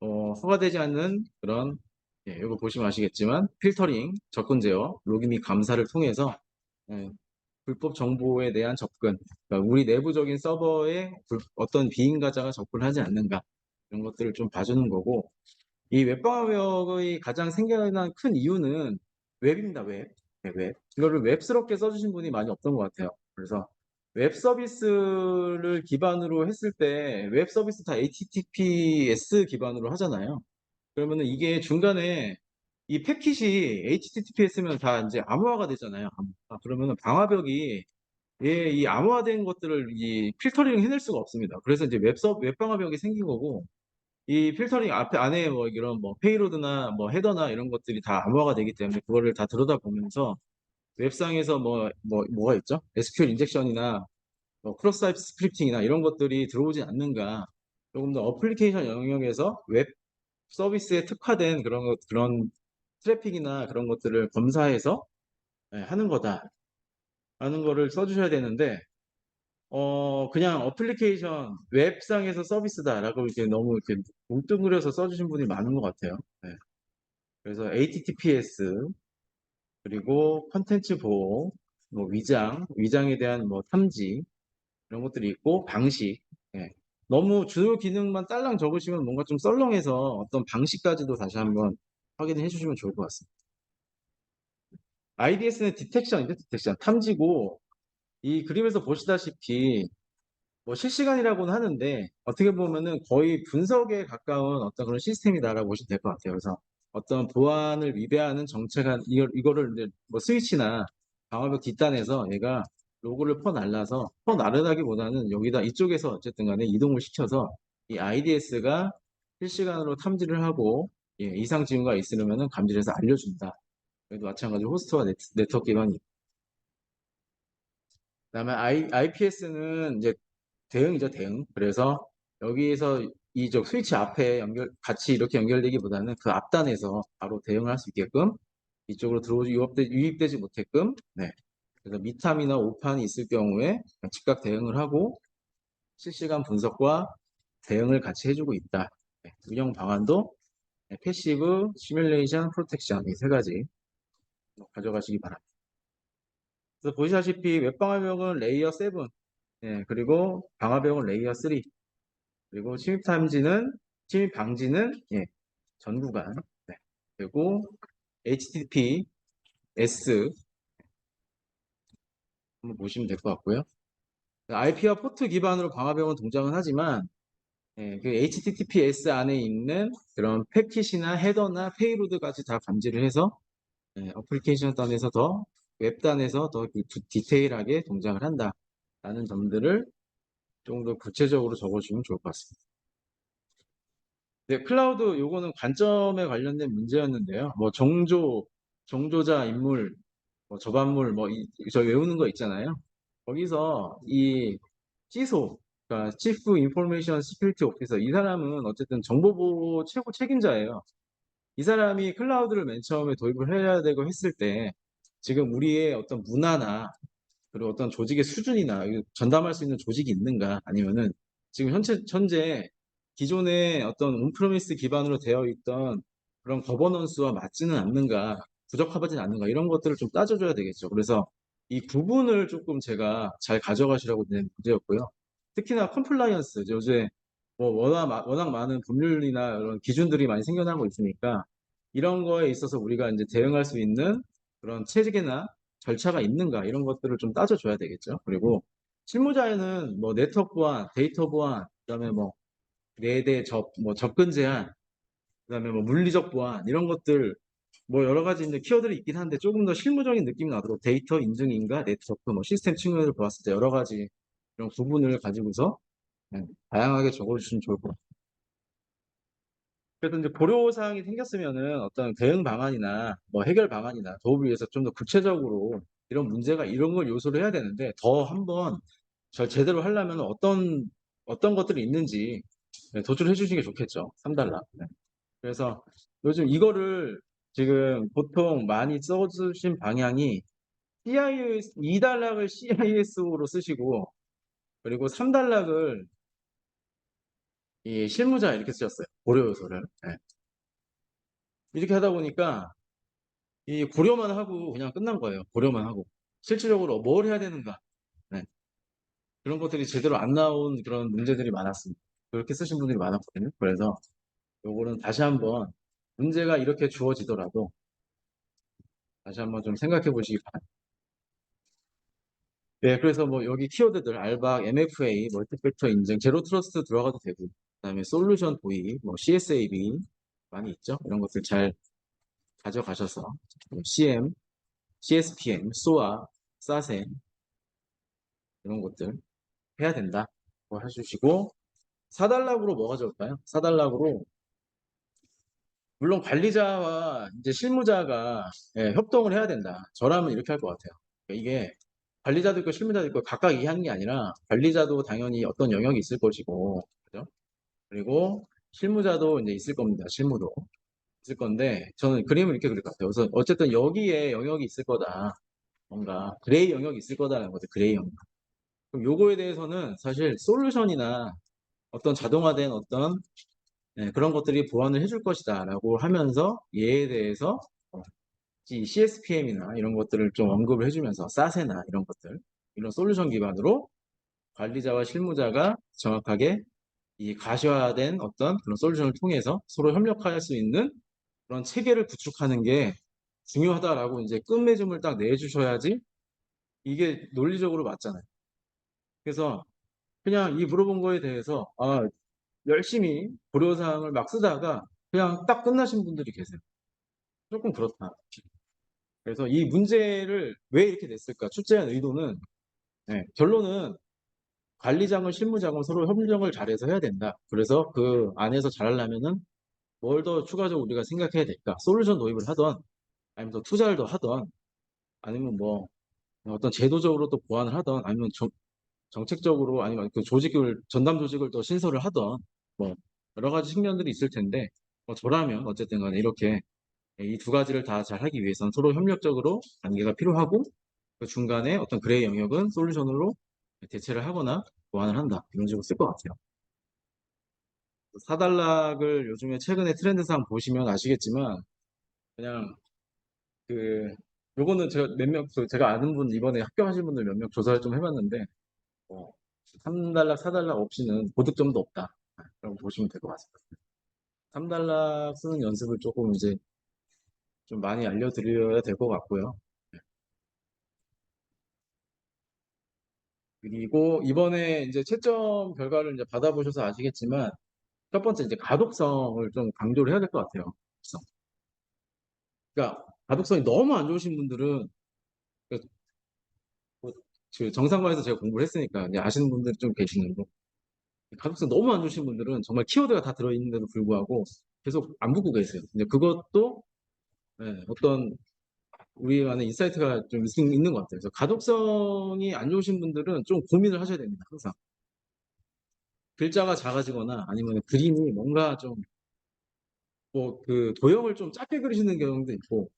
허가되지 않는 그런, 이거 보시면 아시겠지만 필터링, 접근 제어, 로깅 및 감사를 통해서 예, 불법 정보에 대한 접근, 그러니까 우리 내부적인 서버에 어떤 비인가자가 접근하지 않는가, 이런 것들을 좀 봐주는 거고, 이 웹방화벽의 가장 생겨난 큰 이유는 웹입니다. 웹. 네, 웹. 이거를 웹스럽게 써주신 분이 많이 없던 것 같아요. 그래서 웹 서비스를 기반으로 했을 때 웹 서비스 다 HTTPS 기반으로 하잖아요. 그러면은 이게 중간에 이 패킷이 HTTPS면 다 이제 암호화가 되잖아요. 그러면은 방화벽이 이 암호화된 것들을 이 필터링 해낼 수가 없습니다. 그래서 이제 웹방화벽이 생긴 거고, 이 필터링 안에 뭐 이런 뭐 페이로드나 뭐 헤더나 이런 것들이 다 암호화가 되기 때문에 그거를 다 들여다보면서 웹상에서 뭐가 있죠? SQL 인젝션이나 뭐 크로스 사이트 스크립팅이나 이런 것들이 들어오지 않는가, 조금 더 어플리케이션 영역에서 웹 서비스에 특화된 그런 트래픽이나 그런 것들을 검사해서 하는 거다 하는 거를 써주셔야 되는데, 그냥 어플리케이션 웹상에서 서비스다라고 이렇게 너무 이렇게 뭉뚱그려서 써주신 분이 많은 것 같아요. 네. 그래서 HTTPS, 그리고 컨텐츠 보호, 뭐 위장에 대한 뭐 탐지, 이런 것들이 있고 방식. 예. 너무 주요 기능만 딸랑 적으시면 뭔가 좀 썰렁해서 어떤 방식까지도 다시 한번 확인해 주시면 좋을 것 같습니다. IDS는 디텍션, 탐지고 이 그림에서 보시다시피 뭐 실시간이라고는 하는데 어떻게 보면은 거의 분석에 가까운 어떤 그런 시스템이다라고 보시면 될 것 같아요. 그래서 어떤 보안을 위배하는 정체가 이거를 이제 뭐 스위치나 방화벽 뒷단에서 얘가 로그를 퍼날라기보다는 여기다 이쪽에서 어쨌든 간에 이동을 시켜서 이 IDS가 실시간으로 탐지를 하고 예, 이상 징후가 있으면은 감지해서 알려준다. 여기도 마찬가지로 호스트와 네트워크 기반이. 그다음에 IPS는 이제 대응이죠, 대응. 그래서 여기에서 이쪽 스위치 앞에 같이 이렇게 연결되기보다는 그 앞단에서 바로 대응을 할 수 있게끔 이쪽으로 유입되지 못게끔, 네. 그래서 미탐이나 오판이 있을 경우에 즉각 대응을 하고 실시간 분석과 대응을 같이 해주고 있다. 네. 운영 방안도 패시브, 시뮬레이션, 프로텍션 이 세 가지 가져가시기 바랍니다. 그래서 보시다시피 웹방화벽은 레이어 7, 예, 그리고 방화벽은 레이어 3, 그리고 침입 방지는 예, 전 구간. 네. 그리고 HTTPS 한번 보시면 될 것 같고요. IP와 포트 기반으로 방화벽은 동작은 하지만 예, 그 HTTPS 안에 있는 그런 패킷이나 헤더나 페이로드까지 다 감지를 해서 예, 어플리케이션 단에서 더 웹단에서 더 디테일하게 동작을 한다라는 점들을 조금 더 구체적으로 적어주면 좋을 것 같습니다. 네, 클라우드 요거는 관점에 관련된 문제였는데요. 뭐 종조자 인물, 뭐 저반물, 저 외우는 거 있잖아요. 거기서 이 CISO, 그러니까 Chief Information Security Officer, 이 사람은 어쨌든 정보보호 최고 책임자예요. 이 사람이 클라우드를 맨 처음에 도입을 해야 되고 했을 때 지금 우리의 어떤 문화나 그리고 어떤 조직의 수준이나 전담할 수 있는 조직이 있는가 아니면은 지금 현재 기존의 어떤 온프로미스 기반으로 되어 있던 그런 거버넌스와 맞지는 않는가 부적합하지는 않는가 이런 것들을 좀 따져줘야 되겠죠. 그래서 이 부분을 조금 제가 잘 가져가시라고 낸 문제였고요. 특히나 컴플라이언스 요새 뭐 워낙 많은 법률이나 이런 기준들이 많이 생겨나고 있으니까 이런 거에 있어서 우리가 이제 대응할 수 있는 그런 체계나 절차가 있는가 이런 것들을 좀 따져줘야 되겠죠. 그리고 실무자에는 뭐 네트워크 보안, 데이터 보안, 그다음에 뭐 내대 접근 제한, 그다음에 뭐 물리적 보안 이런 것들 뭐 여러 가지 이제 키워드들이 있긴 한데 조금 더 실무적인 느낌이 나도록 데이터 인증인가 네트워크 뭐 시스템 측면을 보았을 때 여러 가지 이런 구분을 가지고서 다양하게 적어주시면 좋을 것 같아요. 그래서 이제 고려사항이 생겼으면은 어떤 대응 방안이나 뭐 해결 방안이나 도움을 위해서 좀 더 구체적으로 이런 걸 요소를 해야 되는데 더 한번 제대로 하려면 어떤 것들이 있는지 도출해 주시는 게 좋겠죠. 3달러. 네. 그래서 요즘 이거를 지금 보통 많이 써주신 방향이 CIS, 2달락을 CIS로 쓰시고 그리고 3달락을 이 실무자 이렇게 쓰셨어요. 고려 요소를. 네. 이렇게 하다 보니까 이 고려만 하고 그냥 끝난 거예요. 고려만 하고. 실질적으로 뭘 해야 되는가. 네. 그런 것들이 제대로 안 나온 그런 문제들이 많았습니다. 그렇게 쓰신 분들이 많았거든요. 그래서 요거는 다시 한번 문제가 이렇게 주어지더라도 다시 한번 좀 생각해 보시기 바랍니다. 네, 그래서 뭐 여기 키워드들 알박, MFA, 멀티팩터 인증, 제로 트러스트 들어가도 되고 그다음에 솔루션 도입, 뭐 CSAB 많이 있죠. 이런 것들 잘 가져가셔서 CM, CSPM, SOA, SASE 이런 것들 해야 된다. 고 해주시고 4단락으로 뭐가 좋을까요? 4단락으로 물론 관리자와 이제 실무자가 협동을 해야 된다. 저라면 이렇게 할 것 같아요. 그러니까 이게 관리자도 있고 실무자도 있고 각각 이해하는 게 아니라 관리자도 당연히 어떤 영역이 있을 것이고 그죠? 그리고 실무자도 이제 있을 겁니다. 실무도 있을 건데 저는 그림을 이렇게 그릴 것 같아요. 그래서 어쨌든 여기에 영역이 있을 거다. 뭔가 그레이 영역이 있을 거다라는 거죠. 그레이 영역. 그럼 요거에 대해서는 사실 솔루션이나 어떤 자동화된 어떤 그런 것들이 보완을 해줄 것이다 라고 하면서 얘에 대해서 이 CSPM이나 이런 것들을 좀 언급을 해주면서 사세나 이런 것들 이런 솔루션 기반으로 관리자와 실무자가 정확하게 이 가시화된 어떤 그런 솔루션을 통해서 서로 협력할 수 있는 그런 체계를 구축하는 게 중요하다라고 이제 끝맺음을 딱 내주셔야지 이게 논리적으로 맞잖아요. 그래서 그냥 이 물어본 거에 대해서 열심히 고려사항을 막 쓰다가 그냥 딱 끝나신 분들이 계세요. 조금 그렇다. 그래서 이 문제를 왜 이렇게 냈을까? 출제한 의도는 결론은 관리자금, 실무자금 서로 협력을 잘해서 해야 된다. 그래서 그 안에서 잘하려면은 뭘 더 추가적으로 우리가 생각해야 될까? 솔루션 도입을 하던, 아니면 더 투자를 더 하던, 아니면 뭐 어떤 제도적으로 또 보완을 하던, 아니면 정책적으로 아니면 그 조직을 전담 조직을 더 신설을 하던 뭐 여러 가지 측면들이 있을 텐데 저라면 어쨌든 간에 이렇게 이 두 가지를 다 잘 하기 위해서는 서로 협력적으로 관계가 필요하고 그 중간에 어떤 그레이 영역은 솔루션으로 대체를 하거나 보완을 한다. 이런 식으로 쓸 것 같아요. 사단락을 요즘에 최근에 트렌드상 보시면 아시겠지만 그냥 그 요거는 제가 제가 아는 분 이번에 합격하신 분들 몇 명 조사를 좀 해봤는데 3단락, 4단락 없이는 고득점도 없다. 라고 보시면 될 것 같습니다. 3단락 쓰는 연습을 조금 이제 좀 많이 알려드려야 될 것 같고요. 그리고 이번에 이제 채점 결과를 이제 받아보셔서 아시겠지만 첫 번째 이제 가독성을 좀 강조를 해야 될 것 같아요. 가독성. 그러니까 가독성이 너무 안 좋으신 분들은 그 뭐 그 정상과에서 제가 공부를 했으니까 이제 아시는 분들이 좀 계시는데 가독성 너무 안 좋으신 분들은 정말 키워드가 다 들어있는데도 불구하고 계속 안 붙고 계세요. 근데 그것도 어떤 우리 안에 인사이트가 좀 있는 것 같아요. 그래서 가독성이 안 좋으신 분들은 좀 고민을 하셔야 됩니다. 항상. 글자가 작아지거나 아니면 그림이 뭔가 좀 뭐 그 도형을 좀 작게 그리시는 경우도 있고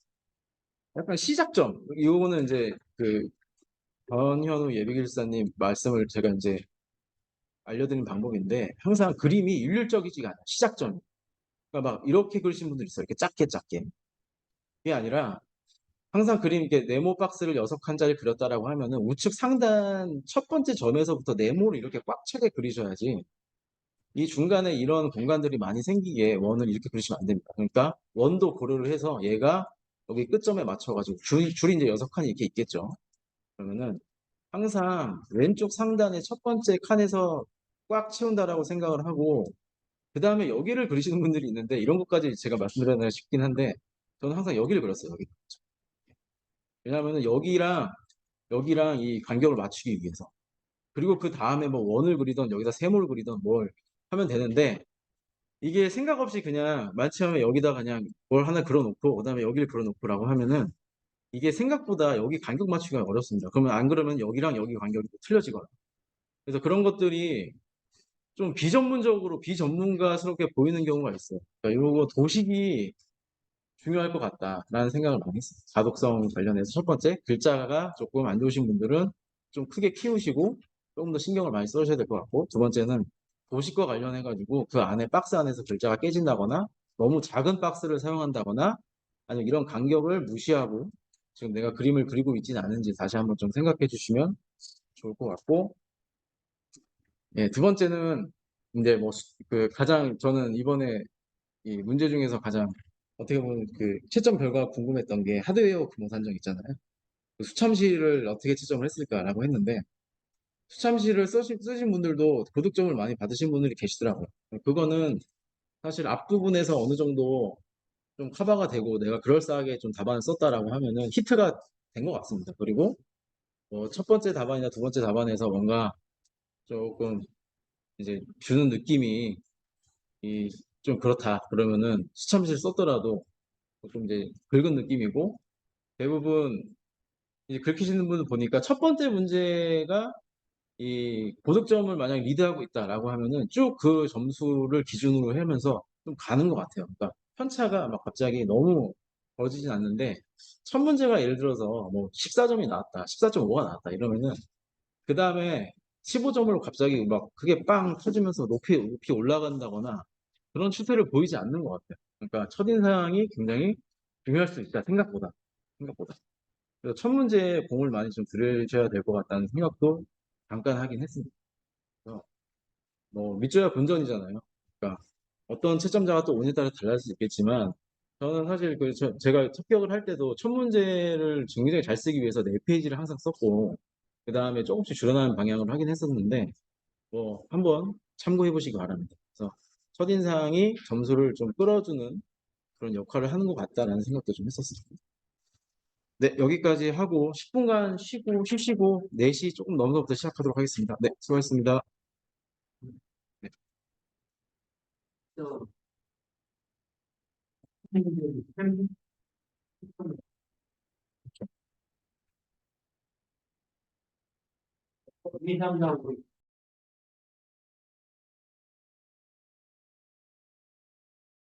약간 시작점 이거는 이제 그 변현우 예비길사님 말씀을 제가 이제 알려드린 방법인데 항상 그림이 일률적이지가 않아요. 시작점. 그러니까 막 이렇게 그리신 분들 있어요. 이렇게 작게 작게. 그게 아니라 항상 그림 이렇게 네모 박스를 6칸짜리 그렸다라고 하면은 우측 상단 첫 번째 점에서부터 네모를 이렇게 꽉 차게 그리셔야지 이 중간에 이런 공간들이 많이 생기게 원을 이렇게 그리시면 안 됩니다. 그러니까 원도 고려를 해서 얘가 여기 끝점에 맞춰가지고 줄이 이제 6칸이 이렇게 있겠죠. 그러면은 항상 왼쪽 상단의 첫 번째 칸에서 꽉 채운다라고 생각을 하고 그 다음에 여기를 그리시는 분들이 있는데 이런 것까지 제가 말씀드려야 싶긴 한데 저는 항상 여기를 그렸어요. 여기. 왜냐하면 여기랑 이 간격을 맞추기 위해서. 그리고 그 다음에 뭐 원을 그리던 여기다 세모를 그리던 뭘 하면 되는데 이게 생각 없이 그냥 맨 처음에 여기다 그냥 뭘 하나 그려놓고 그다음에 여기를 그려놓고라고 하면은 이게 생각보다 여기 간격 맞추기가 어렵습니다. 그러면 안 그러면 여기랑 여기 간격이 또 틀려지거나. 그래서 그런 것들이 좀 비전문적으로 비전문가스럽게 보이는 경우가 있어요. 그러니까 이거 도식이 중요할 것 같다라는 생각을 많이 했어요. 가독성 관련해서 첫 번째 글자가 조금 안 좋으신 분들은 좀 크게 키우시고 조금 더 신경을 많이 써주셔야 될 것 같고 두 번째는 도식과 관련해 가지고 그 안에 박스 안에서 글자가 깨진다거나 너무 작은 박스를 사용한다거나 아니면 이런 간격을 무시하고 지금 내가 그림을 그리고 있지는 않은지 다시 한번 좀 생각해 주시면 좋을 것 같고 두 번째는 이제 뭐 그 가장 저는 이번에 이 문제 중에서 가장 어떻게 보면 그 채점 결과가 궁금했던 게 하드웨어 규모 산정 있잖아요. 그 수참시를 어떻게 채점을 했을까라고 했는데 수참시를 쓰신 분들도 고득점을 많이 받으신 분들이 계시더라고요. 그거는 사실 앞부분에서 어느 정도 좀 커버가 되고 내가 그럴싸하게 좀 답안을 썼다라고 하면은 히트가 된 것 같습니다. 그리고 첫 번째 답안이나 두 번째 답안에서 뭔가 조금 이제 주는 느낌이 좀 그렇다. 그러면은 수참시를 썼더라도 좀 이제 긁은 느낌이고 대부분 이제 긁히시는 분을 보니까 첫 번째 문제가 이 고득점을 만약에 리드하고 있다라고 하면은 쭉 그 점수를 기준으로 하면서 좀 가는 것 같아요. 그러니까 편차가 막 갑자기 너무 벌어지진 않는데 첫 문제가 예를 들어서 뭐 14점이 나왔다, 14.5가 나왔다 이러면은 그 다음에 15점으로 갑자기 막 크게 빵 터지면서 높이 올라간다거나 그런 추세를 보이지 않는 것 같아요. 그러니까 첫인상이 굉장히 중요할 수 있다 생각보다. 그래서 첫 문제에 공을 많이 좀 들으셔야 될 것 같다는 생각도 잠깐 하긴 했습니다. 뭐 밑줘야 본전이잖아요. 그러니까 어떤 채점자가 또 운에 따라 달라질 수 있겠지만 저는 사실 제가 합격을 할 때도 첫 문제를 굉장히 잘 쓰기 위해서 4페이지를 항상 썼고 그 다음에 조금씩 줄여나가는 방향으로 하긴 했었는데 뭐 한번 참고해 보시기 바랍니다. 그래서 첫인상이 점수를 좀 끌어주는 그런 역할을 하는 것 같다라는 생각도 좀 했었습니다. 네, 여기까지 하고 10분간 쉬시고 4시 조금 넘어서부터 시작하도록 하겠습니다. 네, 수고하셨습니다. 네. 이